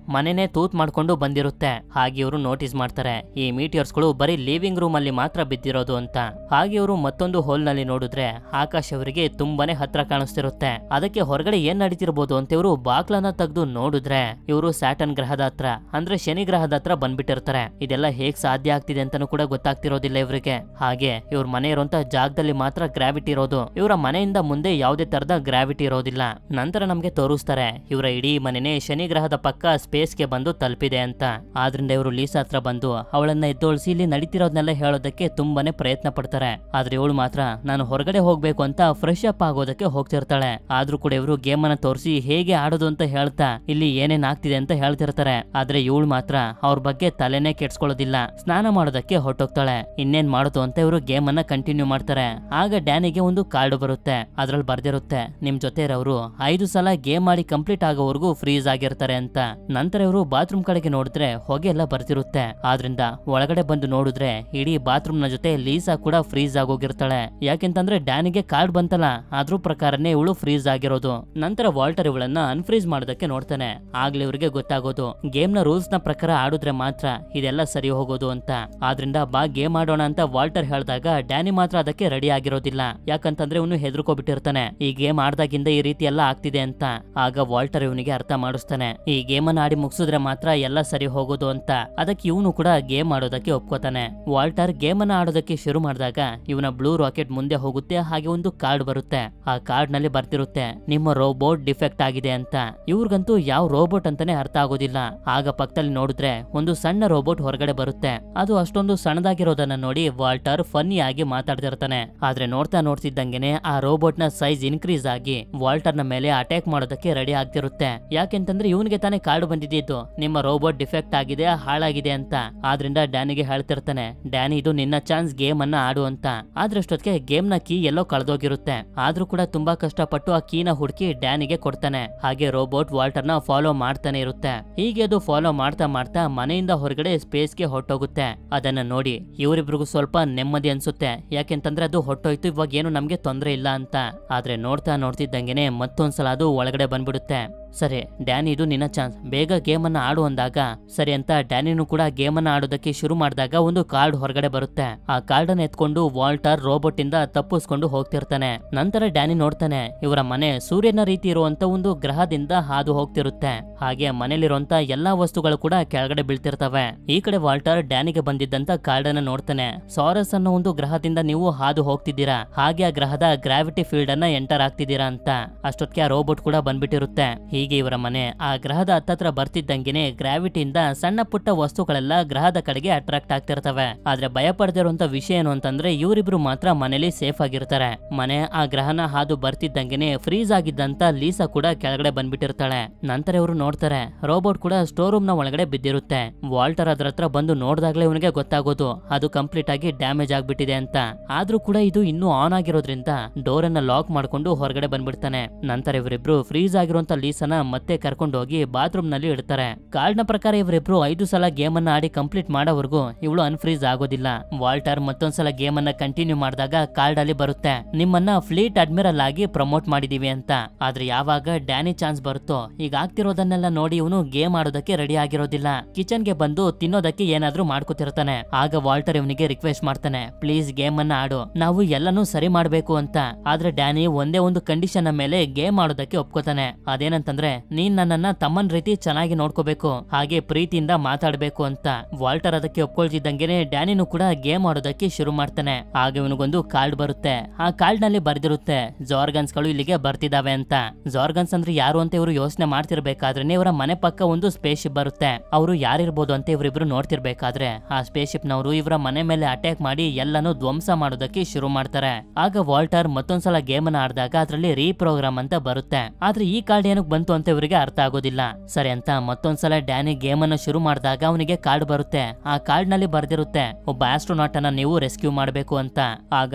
ಮನೆನೇ ತೂತ್ ಮಾಡ್ಕೊಂಡು ಬಂದಿರುತ್ತೆ. ಹಾಗೆ ಇವರು ನೋಟಿಸ್ ಮಾಡ್ತಾರೆ, ಈ ಮೀಟಿಯರ್ಸ್ ಗಳು ಬರೀ ಲಿವಿಂಗ್ ರೂಮ್ ಅಲ್ಲಿ ಮಾತ್ರ ಬಿದ್ದಿರೋದು ಅಂತ. ಹಾಗೆ ಇವರು ಮತ್ತೊಂದು ಹೋಲ್ ನಲ್ಲಿ ನೋಡಿದ್ರೆ ಆಕಾಶ್ ಅವರಿಗೆ ತುಂಬಾನೇ ಹತ್ರ ಕಾಣಿಸ್ತಿರುತ್ತೆ. ಅದಕ್ಕೆ ಹೊರಗಡೆ ಏನ್ ನಡೀತಿರ್ಬೋದು ಅಂತ ಇವರು ಬಾಕ್ಲನ್ನ ತೆಗೆದು ನೋಡಿದ್ರೆ ಇವರು ಸ್ಯಾಟರ್ನ್ ಗ್ರಹದ ಹತ್ರ ಅಂದ್ರೆ ಶನಿ ಗ್ರಹದ ಹತ್ರ ಬಂದ್ಬಿಟ್ಟಿರ್ತಾರೆ. ಇದೆಲ್ಲ ಹೇಗ್ ಸಾಧ್ಯ ಆಗ್ತಿದೆ ಅಂತಾನೂ ಕೂಡ ಗೊತ್ತಾಗ್ತಿರೋದಿಲ್ಲ ಇವರಿಗೆ. ಹಾಗೆ ಇವ್ರ ಮನೆ ಇರುವಂತ ಜಾಗದಲ್ಲಿ ಮಾತ್ರ ಗ್ರಾವಿಟಿ ಇರೋದು, ಇವರ ಮನೆಯಿಂದ ಮುಂದೆ ಯಾವುದೇ ತರದ ಗ್ರಾವಿಟಿ ಇರೋದಿಲ್ಲ. ನಂತರ ನಮ್ಗೆ ತೋರಿಸ್ತಾರೆ ಇವರ ಇಡೀ ಮನೆನೇ ಶನಿ ಗ್ರಹದ ಪಕ್ಕ ಸ್ಪೇಸ್ ಗೆ ಬಂದು ತಲುಪಿದೆ ಅಂತ. ಆದ್ರಿಂದ ಇವರು ಲೀಸಾ ಹತ್ರ ಬಂದು ಅವಳನ್ನ ಎದ್ದೋಳಿಸಿ ಇಲ್ಲಿ ನಡೀತಿರೋದನ್ನೆಲ್ಲ ಹೇಳೋದಕ್ಕೆ ತುಂಬಾನೇ ಪ್ರಯತ್ನ ಪಡ್ತಾರೆ. ಆದ್ರೆ ಇವಳು ಮಾತ್ರ ನಾನು ಹೊರಗಡೆ ಹೋಗ್ಬೇಕು ಅಂತ ಫ್ರೆಶ್ ಅಪ್ ಆಗೋದಕ್ಕೆ ಹೋಗ್ತಿರ್ತಾಳೆ. ಆದ್ರೂ ಕೂಡ ಇವರು ಗೇಮ್ ಅನ್ನ ತೋರಿಸಿ ಹೇಗೆ ಆಡೋದು ಅಂತ ಹೇಳ್ತಾ ಇಲ್ಲಿ ಏನೇನ್ ಆಗ್ತಿದೆ ಅಂತ ಹೇಳ್ತಿರ್ತಾರೆ. ಆದ್ರೆ ಇವಳು ಮಾತ್ರ ಅವ್ರ ಬಗ್ಗೆ ತಲೆನೇ ಕೆಡ್ಸ್ಕೊಳ್ಳೋದಿಲ್ಲ. ಸ್ನಾನ ಮಾಡೋದಕ್ಕೆ ಹೊರಟೋಗ್ತಾಳೆ. ಇನ್ನೇನ್ ಮಾಡೋದು ಅಂತ ಇವರು ಗೇಮ್ ಅನ್ನ ಕಂಟಿನ್ಯೂ ಮಾಡ್ತಾರೆ. ಆಗ ಡ್ಯಾನಿಗೆ ಒಂದು ಕಾರ್ಡ್ ಬರುತ್ತೆ. ಅದ್ರಲ್ಲಿ ಬರ್ದಿರುತ್ತೆ, ನಿಮ್ ಜೊತೆ ಇರೋರು 5 ಸಲ ಗೇಮ್ ಮಾಡಿ ಕಂಪ್ಲೀಟ್ ಆಗೋವರೆಗೂ ಫ್ರೀಸ್ ಆಗಿರ್ತಾರೆ ಅಂತ. ನಂತರ ಇವರು ಬಾತ್ರೂಮ್ ಕಡೆಗೆ ನೋಡಿದ್ರೆ ಹೊಗೆ ಎಲ್ಲ ಬರ್ತಿರುತ್ತೆ. ಆದ್ರಿಂದ ಒಳಗಡೆ ಬಂದು ನೋಡಿದ್ರೆ ಇಡೀ ಬಾತ್ರೂಮ್ ನ ಜೊತೆ ಲೀಸಾ ಕೂಡ ಫ್ರೀಸ್ ಆಗೋಗಿರ್ತಾಳೆ. ಯಾಕೆಂತಂದ್ರೆ ಡ್ಯಾನಿಗೆ ಕಾರ್ಡ್ ಬಂತಲ್ಲ, ಅದ್ರ ಪ್ರಕಾರನೇ ಇವಳು ಫ್ರೀಸ್ ಆಗಿರೋದು. ನಂತರ ವಾಲ್ಟರ್ ಇವಳನ್ನ ಅನ್ಫ್ರೀಸ್ ಮಾಡೋದಕ್ಕೆ ನೋಡ್ತಾನೆ. ಆಗ್ಲೇ ಇವ್ರಿಗೆ ಗೊತ್ತಾಗೋದು ಗೇಮ್ ನ ರೂಲ್ಸ್ ನ ಪ್ರಕಾರ ಆಡಿದ್ರೆ ಮಾತ್ರ ಇದೆಲ್ಲ ಸರಿ ಹೋಗೋದು ಅಂತ. ಆದ್ರಿಂದ ಬಾ ಗೇಮ್ ಆಡೋಣ ಅಂತ ವಾಲ್ಟರ್ ಹೇಳಿದಾಗ ಡ್ಯಾನಿ ಮಾತ್ರ ಅದಕ್ಕೆ ರೆಡಿ ಆಗಿರೋದಿಲ್ಲ. ಯಾಕಂತಂದ್ರೆ ಇವನು ಹೆದರ್ಕೋಬಿಟ್ಟಿರ್ತಾನೆ, ಈ ಗೇಮ್ ಆಡ್ದಾಗಿಂದ ಈ ರೀತಿ ಎಲ್ಲ ಆಗ್ತಿದೆ ಅಂತ. ಆಗ ವಾಲ್ಟರ್ ಇವನಿಗೆ ಅರ್ಥ ಮಾಡಿಸ್ತಾನೆ, ಈ ಗೇಮ್ ಅನ್ನ ಆಡಿ ಮುಗಿಸಿದ್ರೆ ಮಾತ್ರ ಎಲ್ಲ ಸರಿ ಹೋಗೋದು ಅಂತ. ಅದಕ್ಕೆ ಇವನು ಕೂಡ ಗೇಮ್ ಆಡೋದಕ್ಕೆ ಒಪ್ಕೋತಾನೆ. ವಾಲ್ಟರ್ ಗೇಮ್ ಅನ್ನ ಆಡೋದಕ್ಕೆ ಶುರು ಮಾಡಿದಾಗ ಇವನ ಬ್ಲೂ ರಾಕೆಟ್ ಮುಂದೆ ಹೋಗುತ್ತೆ. ಹಾಗೆ ಒಂದು ಕಾರ್ಡ್ ಬರುತ್ತೆ. ಆ ಕಾರ್ಡ್ ನಲ್ಲಿ ಬರ್ತಿರುತ್ತೆ, ನಿಮ್ಮ ರೋಬೋಟ್ ಡಿಫೆಕ್ಟ್ ಆಗಿದೆ ಅಂತ. ಇವ್ರಿಗಂತೂ ಯಾವ ರೋಬೋಟ್ ಅಂತಾನೆ ಅರ್ಥ ಆಗೋದಿಲ್ಲ. ಆಗ ಪಕ್ಕದಲ್ಲಿ ನೋಡಿದ್ರೆ ಒಂದು ಸಣ್ಣ ರೋಬೋಟ್ ಹೊರಗಡೆ ಬರುತ್ತೆ. ಅದು ಅಷ್ಟೊಂದು ಸಣ್ಣದಾಗಿರೋದನ್ನ ನೋಡಿ ವಾಲ್ಟರ್ ಫನ್ನಿ ಆಗಿ ಮಾತಾಡ್ತಿರ್ತಾನೆ. ಆದ್ರೆ ನೋಡ್ತಾ ನೋಡ್ತಿದ್ದಂಗೆನೆ ಆ ರೋಬೋಟ್ ನ ಸೈಜ್ ಇನ್ಕ್ರೀಸ್ ಆಗಿ ವಾಲ್ಟರ್ ನ ಮೇಲೆ ಅಟ್ಯಾಕ್ ಮಾಡೋದಕ್ಕೆ ರೆಡಿ ಆಗ್ತಿರುತ್ತೆ. ಯಾಕೆಂತಂದ್ರೆ ಇವನಿಗೆ ತಾನೇ ಕಾರ್ಡ್ ಬಂದಿದ್ದು, ನಿಮ್ಮ ರೋಬೋಟ್ ಡಿಫೆಕ್ಟ್ ಆಗಿದೆ, ಹಾಳಾಗಿದೆ ಅಂತ. ಆದ್ರಿಂದ ಡ್ಯಾನಿಗೆ ಹೇಳ್ತಿರ್ತಾನೆ, ಡ್ಯಾನಿ ಇದು ನಿನ್ನ ಚಾನ್ಸ್, ಗೇಮ್ ಅನ್ನ ಆಡು ಅಂತ. ಆದ್ರೆ ಅಷ್ಟೊತ್ತಿಗೆ ಗೇಮ್ ನ ಕೀ ಎಲ್ಲೋ ಕಳೆದೋಗಿರುತ್ತೆ. ಆದ್ರೂ ಕೂಡ ತುಂಬಾ ಕಷ್ಟಪಟ್ಟು ಆ ಕೀನ ಹುಡುಕಿ ಡ್ಯಾನಿಗೆ ಕೊಡ್ತಾನೆ. ಹಾಗೆ ರೋಬೋಟ್ ವಾಲ್ಟರ್ ನ ಫಾಲೋ ಮಾಡ್ತಾನೆ ಇರುತ್ತೆ. ಹೀಗೆ ಅದು ಫಾಲೋ ಮಾಡ್ತಾ ಮಾಡ್ತಾ ಮನೆಯಿಂದ ಹೊರಗಡೆ ಸ್ಪೇಸ್ ಗೆ ಹೊಟ್ಟೋಗುತ್ತೆ. ಅದನ್ನ ನೋಡಿ ಇವರಿಬ್ರಿಗೂ ಸ್ವಲ್ಪ ನೆಮ್ಮದಿ ಅನ್ಸುತ್ತೆ. ಯಾಕೆಂತಂದ್ರೆ ಅದು ಹೊಟ್ಟೋಯ್ತು, ಇವಾಗ ಏನು ನಮ್ಗೆ ತೊಂದ್ರೆ ಇಲ್ಲ ಅಂತ. ಆದ್ರೆ ನೋಡ್ತಾ ನೋಡ್ತಿದ್ದಂಗೆನೆ ಮತ್ತೊಂದ್ಸಲ ಅದು ಒಳಗಡೆ ಬಂದ್ಬಿಡುತ್ತೆ. ಸರಿ ಡ್ಯಾನಿ ಇದು ನಿನ್ನ ಚಾನ್ಸ್, ಬೇಗ ಗೇಮ್ ಅನ್ನ ಆಡು ಅಂದಾಗ ಸರಿ ಅಂತ ಡ್ಯಾನಿನೂ ಕೂಡ ಗೇಮ್ ಅನ್ನ ಆಡೋದಕ್ಕೆ ಶುರು ಮಾಡಿದಾಗ ಒಂದು ಕಾರ್ಡ್ ಹೊರಗಡೆ ಬರುತ್ತೆ. ಆ ಕಾರ್ಡ್ ಅನ್ನ ಎತ್ಕೊಂಡು ವಾಲ್ಟರ್ ರೋಬೋಟ್ ಇಂದ ತಪ್ಪಿಸ್ಕೊಂಡು ಹೋಗ್ತಿರ್ತಾನೆ. ನಂತರ ಡ್ಯಾನಿ ನೋಡ್ತಾನೆ, ಇವರ ಮನೆ ಸೂರ್ಯನ ರೀತಿ ಇರುವಂತ ಒಂದು ಗ್ರಹದಿಂದ ಹಾದು ಹೋಗ್ತಿರುತ್ತೆ. ಹಾಗೆ ಮನೇಲಿರುವಂತ ಎಲ್ಲಾ ವಸ್ತುಗಳು ಕೂಡ ಕೆಳಗಡೆ ಬೀಳ್ತಿರ್ತವೆ. ಈ ಕಡೆ ವಾಲ್ಟರ್ ಡ್ಯಾನಿಗೆ ಬಂದಿದ್ದಂತ ಕಾರ್ಡ್ ಅನ್ನ ನೋಡ್ತಾನೆ. ಸಾರಸ್ ಅನ್ನೋ ಒಂದು ಗ್ರಹದಿಂದ ನೀವು ಹಾದು ಹೋಗ್ತಿದ್ದೀರಾ, ಹಾಗೆ ಆ ಗ್ರಹದ ಗ್ರಾವಿಟಿ ಫೀಲ್ಡ್ ಅನ್ನ ಎಂಟರ್ ಆಗ್ತಿದ್ದೀರಾ ಅಂತ. ಅಷ್ಟೊತ್ತಿಗೆ ಆ ರೋಬೋಟ್ ಕೂಡ ಬಂದ್ಬಿಟ್ಟಿರುತ್ತೆ. ಹೀಗೆ ಇವರ ಮನೆ ಆ ಗ್ರಹದ ಹತ್ತತ್ರ ಬರ್ತಿದ್ದಂಗೆನೆ ಗ್ರಾವಿಟಿಯಿಂದ ಸಣ್ಣ ಪುಟ್ಟ ವಸ್ತುಗಳೆಲ್ಲ ಗ್ರಹದ ಕಡೆಗೆ ಅಟ್ರಾಕ್ಟ್ ಆಗ್ತಿರ್ತವೆ. ಆದ್ರೆ ಭಯ ಪಡೆದಿರುವಂತ ವಿಷಯ ಏನು ಅಂತಂದ್ರೆ ಇವರಿಬ್ರು ಮಾತ್ರ ಮನೇಲಿ ಸೇಫ್ ಆಗಿರ್ತಾರೆ. ಮನೆ ಆ ಗ್ರಹನ ಹಾದು ಬರ್ತಿದ್ದಂಗೆನೆ ಫ್ರೀಸ್ ಆಗಿದ್ದಂತ ಲೀಸಾ ಕೂಡ ಕೆಳಗಡೆ ಬಂದ್ಬಿಟ್ಟಿರ್ತಾಳೆ. ನಂತರ ಇವರು ನೋಡ್ತಾರೆ, ರೋಬೋಟ್ ಕೂಡ ಸ್ಟೋರ್ ರೂಮ್ ನ ಒಳಗಡೆ ಬಿದ್ದಿರುತ್ತೆ. ವಾಲ್ಟರ್ ಅದ್ರ ಹತ್ರ ಬಂದು ನೋಡಿದಾಗ್ಲೇ ಇವನಿಗೆ ಗೊತ್ತಾಗೋದು ಅದು ಕಂಪ್ಲೀಟ್ ಆಗಿ ಡ್ಯಾಮೇಜ್ ಆಗ್ಬಿಟ್ಟಿದೆ ಅಂತ. ಆದ್ರೂ ಕೂಡ ಇದು ಇನ್ನೂ ಆನ್ ಆಗಿರೋದ್ರಿಂದ ಡೋರ್ ಅನ್ನ ಲಾಕ್ ಮಾಡ್ಕೊಂಡು ಹೊರಗಡೆ ಬಂದ್ಬಿಡ್ತಾನೆ. ನಂತರ ಇವರಿಬ್ರು ಫ್ರೀಸ್ ಆಗಿರುವಂತ ಲೀಸನ ಮತ್ತೆ ಕರ್ಕೊಂಡು ಹೋಗಿ ಬಾತ್ರೂಮ್ ನಲ್ಲಿ ಇಡ್ತಾರೆ. ಕಾರ್ಡ್ ನ ಪ್ರಕಾರ ಇವರಿಬ್ರು 5 ಸಲ ಗೇಮ್ ಅನ್ನ ಆಡಿ ಕಂಪ್ಲೀಟ್ ಮಾಡೋವರೆಗೂ ಇವಳು ಅನ್ಫ್ರೀಸ್ ಆಗೋದಿಲ್ಲ. ವಾಲ್ಟರ್ ಮತ್ತೊಂದ್ಸಲ ಗೇಮ್ ಅನ್ನ ಕಂಟಿನ್ಯೂ ಮಾಡಿದಾಗ ಕಾರ್ಡ್ ಅಲ್ಲಿ ಬರುತ್ತೆ, ನಿಮ್ಮನ್ನ ಫ್ಲೀಟ್ ಅಡ್ಮಿರಲ್ ಆಗಿ ಪ್ರಮೋಟ್ ಮಾಡಿದೀವಿ ಅಂತ. ಆದ್ರೆ ಯಾವಾಗ ಡ್ಯಾನಿ ಚಾನ್ಸ್ ಬರುತ್ತೋ ಈಗ ಆಗ್ತಿರೋದನ್ನೆಲ್ಲ ನೋಡಿ ಇವನು ಗೇಮ್ ಆಡೋದಕ್ಕೆ ರೆಡಿ ಆಗಿರೋದಿಲ್ಲ. ಕಿಚನ್ ಗೆ ಬಂದು ತಿನ್ನೋದಕ್ಕೆ ಏನಾದ್ರೂ ಮಾಡ್ಕೋತಿರ್ತಾನೆ. ಆಗ ವಾಲ್ಟರ್ ಇವನಿಗೆ ರಿಕ್ವೆಸ್ಟ್ ಮಾಡ್ತಾನೆ, ಪ್ಲೀಸ್ ಗೇಮ್ ಅನ್ನ ಆಡು, ನಾವು ಎಲ್ಲಾನು ಸರಿ ಮಾಡ್ಬೇಕು ಅಂತ. ಆದ್ರೆ ಡ್ಯಾನಿ ಒಂದೇ ಒಂದು ಕಂಡೀಷನ್ ಮೇಲೆ ಗೇಮ್ ಆಡೋದಕ್ಕೆ ಒಪ್ಕೋತಾನೆ. ಅದೇನಂತಂದ್ರೆ ನೀನ್ ನನ್ನನ್ನ ತಮ್ಮನ್ ರೀತಿ ಚೆನ್ನಾಗಿ ನೋಡ್ಕೋಬೇಕು, ಹಾಗೆ ಪ್ರೀತಿಯಿಂದ ಮಾತಾಡ್ಬೇಕು ಅಂತ. ವಾಲ್ಟರ್ ಅದಕ್ಕೆ ಒಪ್ಕೊಳ್ತಿದ್ದಂಗೆನೆ ಡ್ಯಾನಿನೂ ಕೂಡ ಗೇಮ್ ಆಡೋದಕ್ಕೆ ಶುರು ಮಾಡ್ತಾನೆ. ಆಗ ಇವನಿಗೊಂದು ಕಾರ್ಡ್ ಬರುತ್ತೆ. ಆ ಕಾರ್ಡ್ ನಲ್ಲಿ ಬರ್ದಿರುತ್ತೆ, ಜಾರ್ಗನ್ಸ್ ಗಳು ಇಲ್ಲಿಗೆ ಬರ್ತಿದಾವೆ ಅಂತ. ಜಾರ್ಗನ್ಸ್ ಅಂದ್ರೆ ಯಾರು ಅಂತ ಇವರು ಯೋಚನೆ ಮಾಡ್ತಿರ್ಬೇಕಾದ್ರೆ ಇವರ ಮನೆ ಪಕ್ಕ ಒಂದು ಸ್ಪೇಸ್ ಶಿಪ್ ಬರುತ್ತೆ. ಅವರು ಯಾರಿರ್ಬೋದು ಅಂತ ಇವರಿಬ್ರು ನೋಡ್ತಿರ್ಬೇಕಾದ್ರೆ ಆ ಸ್ಪೇಸ್ ಶಿಪ್ ನವರು ಇವರ ಮನೆ ಮೇಲೆ ಅಟ್ಯಾಕ್ ಮಾಡಿ ಎಲ್ಲಾನು ಧ್ವಂಸ ಮಾಡೋದಕ್ಕೆ ಶುರು ಮಾಡ್ತಾರೆ. ಆಗ ವಾಲ್ಟರ್ ಮತ್ತೊಂದ್ಸಲ ಗೇಮ್ ಅನ್ನ ಆಡಿದಾಗ ಅದ್ರಲ್ಲಿ ರೀಪ್ರೋಗ್ರಾಮ್ ಅಂತ ಬರುತ್ತೆ. ಆದ್ರೆ ಈ ಕಾರ್ಡ್ ಏನಕ್ಕೆ ಬಂತು ಅಂತ ಇವರಿಗೆ ಅರ್ಥ ಆಗೋದಿಲ್ಲ. ಸರಿ ಅಂತ ಮತ್ತೊಂದ್ಸಲ ಡ್ಯಾನಿ ಗೇಮ್ ಅನ್ನು ಶುರು ಮಾಡಿದಾಗ ಅವನಿಗೆ ಕಾರ್ಡ್ ಬರುತ್ತೆ. ಆ ಕಾರ್ಡ್ ನಲ್ಲಿ ಬರ್ದಿರುತ್ತೆ ಒಬ್ಬ ಆಸ್ಟ್ರೋನಾಟ್ ಅನ್ನ ನೀವು ರೆಸ್ಕ್ಯೂ ಮಾಡಬೇಕು ಅಂತ. ಆಗ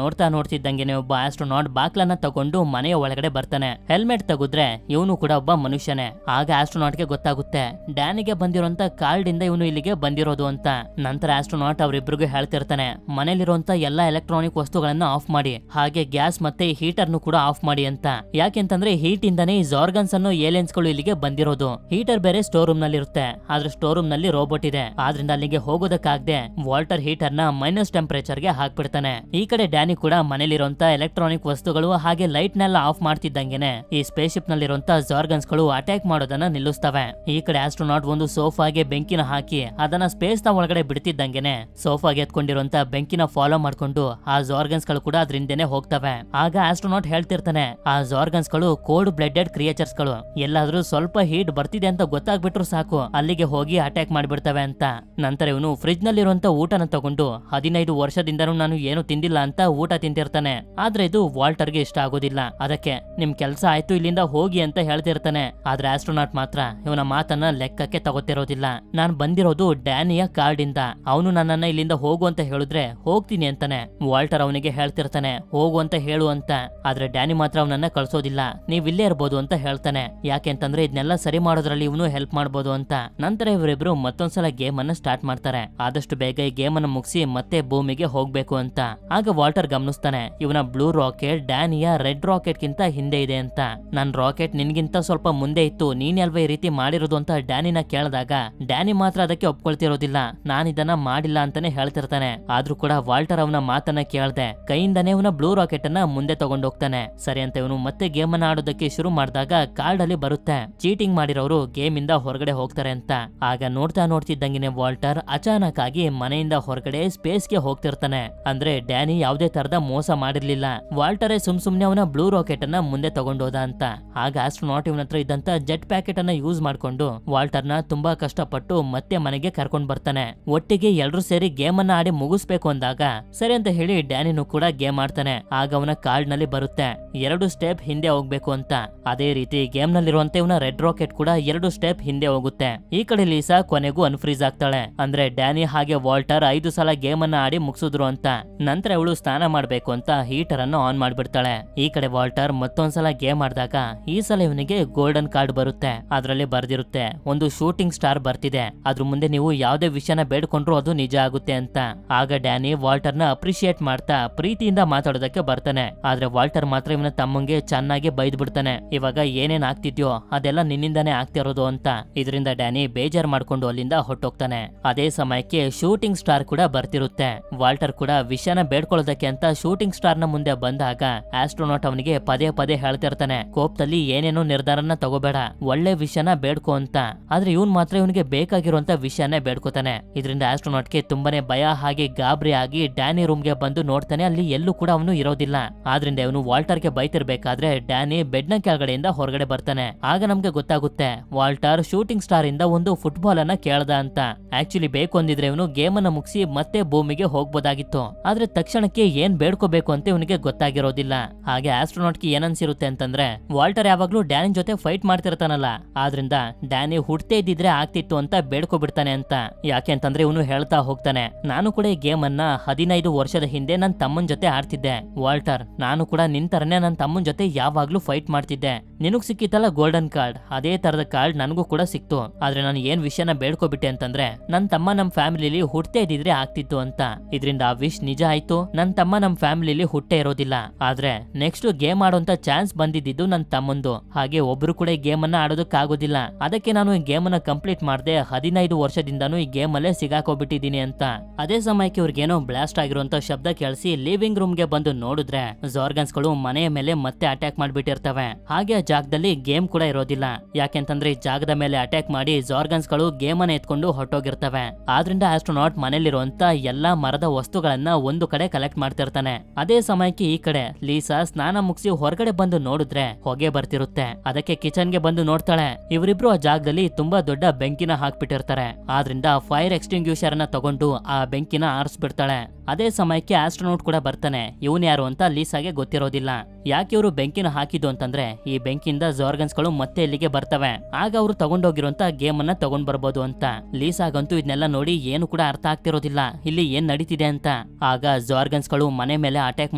ನೋಡ್ತಿದ್ದಂಗೆ ಒಬ್ಬ ಆಸ್ಟ್ರೋನಾಟ್ ಬಾಕ್ಲನ್ನ ತಗೊಂಡು ಮನೆಯ ಒಳಗಡೆ ಬರ್ತಾನೆ. ಹೆಲ್ಮೆಟ್ ತೆಗೆದ್ರೆ ಇವನು ಕೂಡ ಒಬ್ಬ ಮನುಷ್ಯನೇ. ಆಗ ಆಸ್ಟ್ರೋನಾಟ್ ಗೆ ಗೊತ್ತಾಗುತ್ತೆ ಡ್ಯಾನಿಗೆ ಬಂದಿರೋಂತ ಕಾರ್ಡ್ ಇಂದ ಇವನು ಇಲ್ಲಿಗೆ ಬಂದಿರೋದು ಅಂತ. ನಂತರ ಆಸ್ಟ್ರೋನಾಟ್ ಅವರಿಬ್ರಿಗೂ ಹೇಳ್ತಿರ್ತಾನೆ ಮನೇಲಿರುವಂತ ಎಲ್ಲಾ ಎಲೆಕ್ಟ್ರಾನಿಕ್ ವಸ್ತುಗಳನ್ನ ಆಫ್ ಮಾಡಿ, ಹಾಗೆ ಗ್ಯಾಸ್ ಮತ್ತೆ ಹೀಟರ್ ನು ಕೂಡ ಆಫ್ ಮಾಡಿ ಅಂತ. ಯಾಕೆಂತಂದ್ರೆ ಹೀಟ್ ಇಂದಾನೆ ಈ ಜಾರ್ಗನ್ಸ್ ಅನ್ನೋ ಏಲಿಯನ್ಸ್ ಗಳು ಇಲ್ಲಿಗೆ ಬಂದಿರೋದು. ಹೀಟರ್ ಬೇರೆ ಸ್ಟೋರ್ ರೂಮ್ ನಲ್ಲಿ ಇರುತ್ತೆ, ಆದ್ರೆ ಸ್ಟೋರ್ ರೂಮ್ ನಲ್ಲಿ ರೋಬೋಟ್ ಇದೆ. ಆದ್ರಿಂದ ಅಲ್ಲಿಗೆ ಹೋಗೋದಕ್ಕಾಗದೆ ವಾಲ್ಟರ್ ಹೀಟರ್ ನ ಮೈನಸ್ ಟೆಂಪರೇಚರ್ ಗೆ ಹಾಕ್ಬಿಡ್ತಾನೆ. ಈ ಕಡೆ ಡ್ಯಾನಿ ಕೂಡ ಮನೇಲಿರುವಂತ ಎಲೆಕ್ಟ್ರಾನಿಕ್ ವಸ್ತುಗಳು ಹಾಗೆ ಲೈಟ್ ನೆಲ್ಲ ಆಫ್ ಮಾಡ್ತಿದ್ದಂಗೆನೆ ಈ ಸ್ಪೇಸ್ ಶಿಪ್ ನಲ್ಲಿರುವಂತ ಜಾರ್ಗನ್ಸ್ ಗಳು ಅಟ್ಯಾಕ್ ಮಾಡೋದನ್ನ ನಿಲ್ಲಿಸ್ತವೆ. ಈ ಕಡೆ ಆಸ್ಟ್ರೋನಾಟ್ ಒಂದು ಸೋಫಾಗೆ ಬೆಂಕಿನ ಹಾಕಿ ಅದನ್ನ ಸ್ಪೇಸ್ ನ ಒಳಗಡೆ ಬಿಡ್ತಿದ್ದಂಗೆನೆ ಸೋಫಾಗೆ ಎತ್ಕೊಂಡಿರುವಂತ ಬೆಂಕಿನ ಫಾಲೋ ಮಾಡ್ಕೊಂಡು ಆ ಜಾರ್ಗನ್ಸ್ ಗಳು ಕೂಡ ಅದ್ರಿಂದನೇ ಹೋಗ್ತವೆ. ಆಗ ಆಸ್ಟ್ರೋನಾಟ್ ಹೇಳ್ತಿರ್ತಾನೆ ಆ ಜಾರ್ಗನ್ಸ್ ಗಳು ಕೋಲ್ಡ್ ಬ್ಲಡೆಡ್ ಕ್ರಿಯೇಚರ್ಸ್ ಗಳು, ಎಲ್ಲಾದ್ರೂ ಸ್ವಲ್ಪ ಹೀಟ್ ಬರ್ತಿದೆ ಅಂತ ಗೊತ್ತಾಗ್ಬಿಟ್ರು ಸಾಕು ಅಲ್ಲಿಗೆ ಹೋಗಿ ಅಟ್ಯಾಕ್ ಮಾಡ್ಬಿಡ್ತವೆ ಅಂತ. ನಂತರ ಇವನು ಫ್ರಿಜ್ ನಲ್ಲಿರುವಂತ ಊಟನ ತಗೊಂಡು 15 ವರ್ಷದಿಂದನೂ ನಾನು ಏನು ತಿಂದಿಲ್ಲ ಅಂತ ಊಟ ತಿಂತಿರ್ತಾನೆ. ಆದ್ರೆ ಇದು ವಾಲ್ಟರ್ ಗೆ ಇಷ್ಟ ಆಗೋದಿಲ್ಲ. ಅದಕ್ಕೆ ನಿಮ್ ಕೆಲ್ಸ ಆಯ್ತು ಇಲ್ಲಿಂದ ಹೋಗಿ ಅಂತ ಹೇಳ್ತಿರ್ತಾನೆ. ಆದ್ರೆ ಆಸ್ಟ್ರೋನಾಟ್ ಮಾತ್ರ ಇವನ ಮಾತನ್ನ ಲೆಕ್ಕಕ್ಕೆ ತಗೋತಿರೋದಿಲ್ಲ. ನಾನ್ ಬಂದಿರೋದು ಡ್ಯಾನಿಯ ಕಾರ್ಡ್ ಇಂದ, ಅವನು ನನ್ನನ್ನ ಇಲ್ಲಿಂದ ಹೋಗು ಅಂತ ಹೇಳಿದ್ರೆ ಹೋಗ್ತೀನಿ ಅಂತಾನೆ. ವಾಲ್ಟರ್ ಅವನಿಗೆ ಹೇಳ್ತಿರ್ತಾನೆ ಹೋಗು ಅಂತ ಹೇಳು ಅಂತ. ಆದ್ರೆ ಡ್ಯಾನಿ ಮಾತ್ರ ಅವನನ್ನ ಕಳ್ಸೋದಿಲ್ಲ, ನೀವ್ ಇಲ್ಲೇ ಇರ್ಬೋದು ಅಂತ ಹೇಳ್ತಾನೆ. ಯಾಕೆಂತಂದ್ರೆ ಇದನ್ನೆಲ್ಲ ಸರಿ ಮಾಡೋದ್ರಲ್ಲಿ ಇವನು ಹೆಲ್ಪ್ ಮಾಡ್ಬೋದು ಅಂತ. ನಂತರ ಇವರಿಬ್ರು ಮತ್ತೊಂದ್ಸಲ ಗೇಮ್ ಅನ್ನ ಸ್ಟಾರ್ಟ್ ಮಾಡ್ತಾರೆ. ಆದಷ್ಟು ಬೇಗ ಈ ಗೇಮ್ ಅನ್ನು ಮುಗಿಸಿ ಮತ್ತೆ ಭೂಮಿಗೆ ಹೋಗ್ಬೇಕು ಅಂತ. ಆಗ ವಾಲ್ಟರ್ ಗಮನಿಸ್ತಾನೆ ಇವನ ಬ್ಲೂ ರಾಕೆಟ್ ಡ್ಯಾನಿಯ ರೆಡ್ ರಾಕೆಟ್ ಗಿಂತ ಹಿಂದೆ ಇದೆ ಅಂತ. ನನ್ ರಾಕೆಟ್ ನಿನ್ಗಿಂತ ಸ್ವಲ್ಪ ಮುಂದೆ ಇತ್ತು, ನೀನ್ ಅಲ್ವಾ ಈ ರೀತಿ ಮಾಡಿರೋದು ಅಂತ ಡ್ಯಾನಿನ ಕೇಳಿದಾಗ ಡ್ಯಾನಿ ಮಾತ್ರ ಅದಕ್ಕೆ ಒಪ್ಕೊಳ್ತಿರೋದಿಲ್ಲ, ನಾನ್ ಇದನ್ನ ಮಾಡಿಲ್ಲ ಅಂತಾನೆ ಹೇಳ್ತಿರ್ತಾನೆ. ಆದ್ರೂ ಕೂಡ ವಾಲ್ಟರ್ ಅವನ ಮಾತನ್ನ ಕೇಳ್ದೆ ಕೈಯಿಂದಾನೆ ಅವನ ಬ್ಲೂ ರಾಕೆಟ್ ಅನ್ನ ಮುಂದೆ ತಗೊಂಡೋಗ್ತಾನೆ. ಸರಿ ಅಂತ ಇವನು ಮತ್ತೆ ಗೇಮ್ ಅನ್ನ ಆಡೋದಕ್ಕೆ ಶುರು ಮಾಡಿದಾಗ ಕಾರ್ಡ್ ಅಲ್ಲಿ ಬರುತ್ತೆ ಚೀಟಿಂಗ್ ಮಾಡಿರೋರು ಗೇಮ್ ಇಂದ ಹೊರಗಡೆ ಹೋಗ್ತಾರೆ ಅಂತ. ಆಗ ನೋಡ್ತಿದ್ದಂಗೆ ವಾಲ್ಟರ್ ಅಚಾನಕ್ ಆಗಿ ಮನೆಯಿಂದ ಹೊರಗಡೆ ಸ್ಪೇಸ್ ಗೆ ಹೋಗ್ತಿರ್ತಾನೆ. ಅಂದ್ರೆ ಡ್ಯಾನಿ ಯಾವುದೇ ತರದ ಮೋಸ ಮಾಡಿರ್ಲಿಲ್ಲ, ವಾಲ್ಟರೇ ಸುಮ್ನೆ ಅವನ ಬ್ಲೂ ರಾಕೆಟ್ ಅನ್ನ ಮುಂದೆ ತಗೊಂಡೋದ ಅಂತ. ಆಗ ಆಸ್ಟ್ರೋನಾಟ್ ಇವನ ಹತ್ರ ಇದ್ದಂತ ಜೆಟ್ ಪ್ಯಾಕೆಟ್ ಅನ್ನ ಯೂಸ್ ಮಾಡ್ಕೊಂಡು ವಾಲ್ಟರ್ ನ ತುಂಬಾ ಕಷ್ಟಪಟ್ಟು ಮತ್ತೆ ಮನೆಗೆ ಕರ್ಕೊಂಡ್ ಬರ್ತಾನೆ. ಒಟ್ಟಿಗೆ ಎಲ್ರು ಸೇರಿ ಗೇಮ್ ಅನ್ನ ಆಡಿ ಮುಗಿಸ್ಬೇಕು ಅಂದಾಗ ಸರಿ ಅಂತ ಹೇಳಿ ಡ್ಯಾನಿನು ಕೂಡ ಗೇಮ್ ಆಡ್ತಾನೆ. ಆಗ ಅವನ ಕಾರ್ಡ್ ನಲ್ಲಿ ಬರುತ್ತೆ 2 ಸ್ಟೆಪ್ ಹಿಂದೆ ಹೋಗ್ಬೇಕು ಅಂತ. ಅದೇ ರೀತಿ ಗೇಮ್ ನಲ್ಲಿರುವಂತೆ ಇವನ ರೆಡ್ ರಾಕೆಟ್ ಕೂಡ 2 ಸ್ಟೆಪ್ ಹಿಂದೆ ಹೋಗುತ್ತೆ. ಈ ಕಡೆ ಲೀಸಾ ಕೊನೆಗೂ ಅನ್ಫ್ರೀಸ್ ಆಗ್ತಾಳೆ. ಅಂದ್ರೆ ಡ್ಯಾನಿ ಹಾಗೆ ವಾಲ್ಟರ್ 5 ಸಲ ಗೇಮ್ ಅನ್ನ ಆಡಿ ಮುಗಿಸಿದ್ರು ಅಂತ. ನಂತರ ಅವಳು ಸ್ನಾನ ಮಾಡ್ಬೇಕು ಅಂತ ಹೀಟರ್ ಅನ್ನು ಆನ್ ಮಾಡ್ಬಿಡ್ತಾಳೆ. ಈ ಕಡೆ ವಾಲ್ಟರ್ ಮತ್ತೊಂದ್ಸಲ ಗೇಮ್ ಆಡಿದಾಗ ಈ ಸಲ ಇವನಿಗೆ ಗೋಲ್ಡನ್ ಕಾರ್ಡ್ ಬರುತ್ತೆ. ಅದ್ರಲ್ಲಿ ಬರ್ದಿರುತ್ತೆ ಒಂದು ಶೂಟಿಂಗ್ ಸ್ಟಾರ್ ಬರ್ತಿದೆ, ಅದ್ರ ಮುಂದೆ ನೀವು ಯಾವ್ದೇ ವಿಷಯನ ಬೇಡ್ಕೊಂಡ್ರು ಅದು ನಿಜ ಆಗುತ್ತೆ ಅಂತ. ಆಗ ಡ್ಯಾನಿ ವಾಲ್ಟರ್ ನ ಅಪ್ರಿಶಿಯೇಟ್ ಮಾಡ್ತಾ ಪ್ರೀತಿಯಿಂದ ಮಾತಾಡೋದಕ್ಕೆ ಬರ್ತಾನೆ. ಆದ್ರೆ ವಾಲ್ಟರ್ ಮಾತ್ರ ಇವನ ತಮ್ಮಂಗೆ ಚೆನ್ನಾಗಿ ಬೈದ್ ಬಿಡ್ತಾನೆ, ಇವಾಗ ಏನೇನ್ ಆಗ್ತಿದ್ಯೋ ಅದೆಲ್ಲ ನಿನ್ನಿಂದಾನೇ ಆಗ್ತಿರೋದು ಅಂತ. ಇದರಿಂದ ಡ್ಯಾನಿ ಬೇಜಾರ್ ಮಾಡ್ಕೊಂಡು ಅಲ್ಲಿಂದ ಹೊಟ್ಟೋಗ್ತಾನೆ. ಅದೇ ಸಮಯಕ್ಕೆ ಶೂಟಿಂಗ್ ಸ್ಟಾರ್ ಕೂಡ ಬರ್ತಿರುತ್ತೆ. ವಾಲ್ಟರ್ ಕೂಡ ವಿಷಯನ ಬೇಡ್ಕೊಳ್ಳೋದಕ್ಕೆ ಅಂತ ಶೂಟಿಂಗ್ ಸ್ಟಾರ್ ನ ಮುಂದೆ ಬಂದಾಗ ಆಸ್ಟ್ರೋನಾಟ್ ಅವನಿಗೆ ಪದೇ ಹೇಳ್ತಿರ್ತಾನೆ ಕೋಪದಲ್ಲಿ ಏನೇನೋ ನಿರ್ಧಾರನ ತಗೋಬೇಡ, ಒಳ್ಳೆ ವಿಷಯನ ಬೇಡ್ಕೋ ಅಂತ. ಆದ್ರೆ ಇವನ್ ಮಾತ್ರ ಇವನಿಗೆ ಬೇಕಾಗಿರುವಂತ ವಿಷಯನೇ ಬೇಡ್ಕೋತಾನೆ. ಇದರಿಂದ ಆಸ್ಟ್ರೋನಾಟ್ ಗೆ ತುಂಬಾನೇ ಭಯ ಹಾಗೆ ಗಾಬರಿ ಆಗಿ ಡ್ಯಾನಿ ರೂಮ್ ಗೆ ಬಂದು ನೋಡ್ತಾನೆ, ಅಲ್ಲಿ ಎಲ್ಲೂ ಕೂಡ ಅವನು ಇರೋದಿಲ್ಲ. ಆದ್ರಿಂದ ಇವನು ವಾಲ್ಟರ್ ಗೆ ಬೈತಿರ್ಬೇಕಾದ್ರೆ ಡ್ಯಾನಿ ಬೆಡ್ ನ ಕೆಳಗಡೆಯಿಂದ ಹೊರಗಡೆ ಬರ್ತಾನೆ. ಆಗ ನಮ್ಗೆ ಗೊತ್ತಾಗುತ್ತೆ ವಾಲ್ಟರ್ ಶೂಟಿಂಗ್ ಸ್ಟಾರ್ ಇಂದ ಒಂದು ಫುಟ್ಬಾಲ್ ಅನ್ನ ಕೇಳ್ದ ಅಂತ. ಆಕ್ಚುಲಿ ಬೇಕು ಅಂದಿದ್ರೆ ಇವನು ಗೇಮ್ ಅನ್ನ ಮುಗಿಸಿ ಮತ್ತೆ ಭೂಮಿಗೆ ಹೋಗ್ಬೋದಾಗಿತ್ತು. ಆದ್ರೆ ತಕ್ಷಣಕ್ಕೆ ಏನ್ ಬೇಡ್ಕೋಬೇಕು ಅಂತ ಇವನಿಗೆ ಗೊತ್ತಾಗಿರೋದಿಲ್ಲ. ಹಾಗೆ ಆಸ್ಟ್ರೋನಾಟ್ ಗೆ ಏನನ್ಸಿರುತ್ತೆ ಅಂತಂದ್ರೆ ವಾಲ್ಟರ್ ಯಾವಾಗ್ಲೂ ಡ್ಯಾನಿ ಜೊತೆ ಫೈಟ್ ಮಾಡ್ತಿರ್ತಾನಲ್ಲ, ಆದ್ರಿಂದ ಡ್ಯಾನಿ ಹುಟ್ಟೇ ಇದ್ದಿದ್ರೆ ಆಗ್ತಿತ್ತು ಅಂತ ಬೇಡ್ಕೊಬಿಡ್ತಾನೆ ಅಂತ. ಯಾಕೆ ಅಂತಂದ್ರೆ ಇವನು ಹೇಳ್ತಾ ಹೋಗ್ತಾನೆ ನಾನು ಕೂಡ ಈ ಗೇಮ್ ಅನ್ನ 15 ವರ್ಷದ ಹಿಂದೆ ನನ್ ತಮ್ಮನ್ ಜೊತೆ ಆಡ್ತಿದ್ದೆ ವಾಲ್ಟರ್, ನಾನು ಕೂಡ ನಿನ್ ತರನೇ ನನ್ ತಮ್ಮನ್ ಜೊತೆ ಯಾವಾಗ್ಲೂ ಫೈಟ್ ಮಾಡ್ತಿದ್ದೆ. ನಿನಗ್ ಸಿಕ್ಕಿತ್ತಲ್ಲ ಗೋಲ್ಡನ್ ಕಾರ್ಡ್, ಅದೇ ತರದ ಕಾರ್ಡ್ ನನಗೂ ಕೂಡ ಸಿಕ್ತು. ಆದ್ರೆ ನಾನು ಏನ್ ವಿಷಯನ ಬೇಡ್ಕೊಬಿಟ್ಟೆ ಅಂತಂದ್ರೆ ನನ್ ತಮ್ಮ ನಮ್ ಫ್ಯಾಮಿಲಿಲಿ ಹುಟ್ಟೇ ಇದ್ದಿದ್ರೆ ಆಗ್ತಿತ್ತು ಅಂತ. ಇದರಿಂದ ಆ ವಿಶ್ ನಿಜ ಆಯ್ತು, ನನ್ ತಮ್ಮ ನಮ್ ಫ್ಯಾಮಿಲಿಲಿ ಹುಟ್ಟೆ ಇರೋದಿಲ್ಲ. ಆದ್ರೆ ನೆಕ್ಸ್ಟ್ ಗೇಮ್ ಆಡೋಂತ ಚಾನ್ಸ್ ಬಂದಿದ್ದು ನನ್ ತಮ್ಮಂದು. ಹಾಗೆ ಒಬ್ರು ಕೂಡ ಈ ಗೇಮ್ ಅನ್ನ ಆಡೋದಕ್ಕಾಗೋದಿಲ್ಲ, ಅದಕ್ಕೆ ನಾನು ಈ ಗೇಮ್ ಅನ್ನ ಕಂಪ್ಲೀಟ್ ಮಾಡದೆ 15 ವರ್ಷದಿಂದಾನು ಈ ಗೇಮ್ ಅಲ್ಲೇ ಸಿಗಾಕೋಬಿಟ್ಟಿದ್ದೀನಿ ಅಂತ. ಅದೇ ಸಮಯಕ್ಕೆ ಇವ್ರಿಗೇನೋ ಬ್ಲಾಸ್ಟ್ ಆಗಿರುವಂತ ಶಬ್ದ ಕೇಳಿಸಿ ಲಿವಿಂಗ್ ರೂಮ್ ಗೆ ಬಂದು ನೋಡಿದ್ರೆ ಜಾರ್ಗನ್ಸ್ ಗಳು ಮನೆಯ ಮೇಲೆ ಮತ್ತೆ ಅಟ್ಯಾಕ್ ಮಾಡ್ಬಿಟ್ಟಿರ್ತವೆ. ಹಾಗೆ ಆ ಜಾಗದಲ್ಲಿ ಗೇಮ್ ಕೂಡ ಇರೋದಿಲ್ಲ. ಯಾಕೆಂತಂದ್ರೆ ಈ ಜಾಗದ ಮೇಲೆ ಅಟ್ಯಾಕ್ ಮಾಡಿ ಜಾರ್ಗನ್ಸ್ ಗಳು ಗೇಮ್ ಅನ್ನ ಎತ್ಕೊಂಡು ಹೊರಟೋಗಿರ್ತವೆ. ಆದ್ರಿಂದ ಆಸ್ಟ್ರೋನಾಟ್ ಮನೇಲಿರುವಂತ ಎಲ್ಲಾ ಮರದ ವಸ್ತುಗಳನ್ನ ಒಂದು ಕಡೆ ಕಲೆಕ್ಟ್ ಮಾಡ್ತಿರ್ತಾನೆ. ಅದೇ ಸಮಯಕ್ಕೆ ಈ ಕಡೆ ಲೀಸಾ ಸ್ನಾನ ಮುಗಿಸಿ ಹೊರಗಡೆ ಬಂದು ನೋಡಿದ್ರೆ ಹೊಗೆ ಬರ್ತಿರುತ್ತೆ. ಅದಕ್ಕೆ ಕಿಚನ್ ಗೆ ಬಂದು ನೋಡ್ತಾಳೆ. ಇವರಿಬ್ರು ಆ ಜಾಗದಲ್ಲಿ ತುಂಬಾ ದೊಡ್ಡ ಬೆಂಕಿನ ಹಾಕ್ಬಿಟ್ಟಿರ್ತಾರೆ. ಆದ್ರಿಂದ ಫೈರ್ ಎಕ್ಸ್ಟಿಂಗ್ಯೂಷರ್ ನ ತಗೊಂಡು ಆ ಬೆಂಕಿನ ಆರಿಸ್ಬಿಡ್ತಾಳೆ. ಅದೇ ಸಮಯಕ್ಕೆ ಆಸ್ಟ್ರೋನಾಟ್ ಕೂಡ ಬರ್ತಾನೆ. ಇವನ್ ಯಾರು ಅಂತ ಲೀಸಾಗೆ ಗೊತ್ತಿರೋದಿಲ್ಲ. ಯಾಕೆ ಇವರು ಬೆಂಕಿನ ಹಾಕಿದ್ದು ಅಂತಂದ್ರೆ ಈ ಬೆಂಕಿಯಿಂದ ಜಾರ್ಗನ್ ಜಾರ್ಗನ್ಸ್ಗಳು ಮತ್ತೆ ಇಲ್ಲಿಗೆ ಬರ್ತವೆ. ಆಗ ಅವರು ತಗೊಂಡೋಗಿರುವಂತ ಗೇಮ್ ಅನ್ನ ತಗೊಂಡ್ ಬರ್ಬೋದು ಅಂತ. ಲೀಸಾಗಂತೂ ಇದನ್ನೆಲ್ಲ ನೋಡಿ ಏನು ಕೂಡ ಅರ್ಥ ಆಗ್ತಿರೋದಿಲ್ಲ, ಇಲ್ಲಿ ಏನ್ ನಡೀತಿದೆ ಅಂತ. ಆಗ ಜಾರ್ಗನ್ಸ್ಗಳು ಮನೆ ಮೇಲೆ ಅಟ್ಯಾಕ್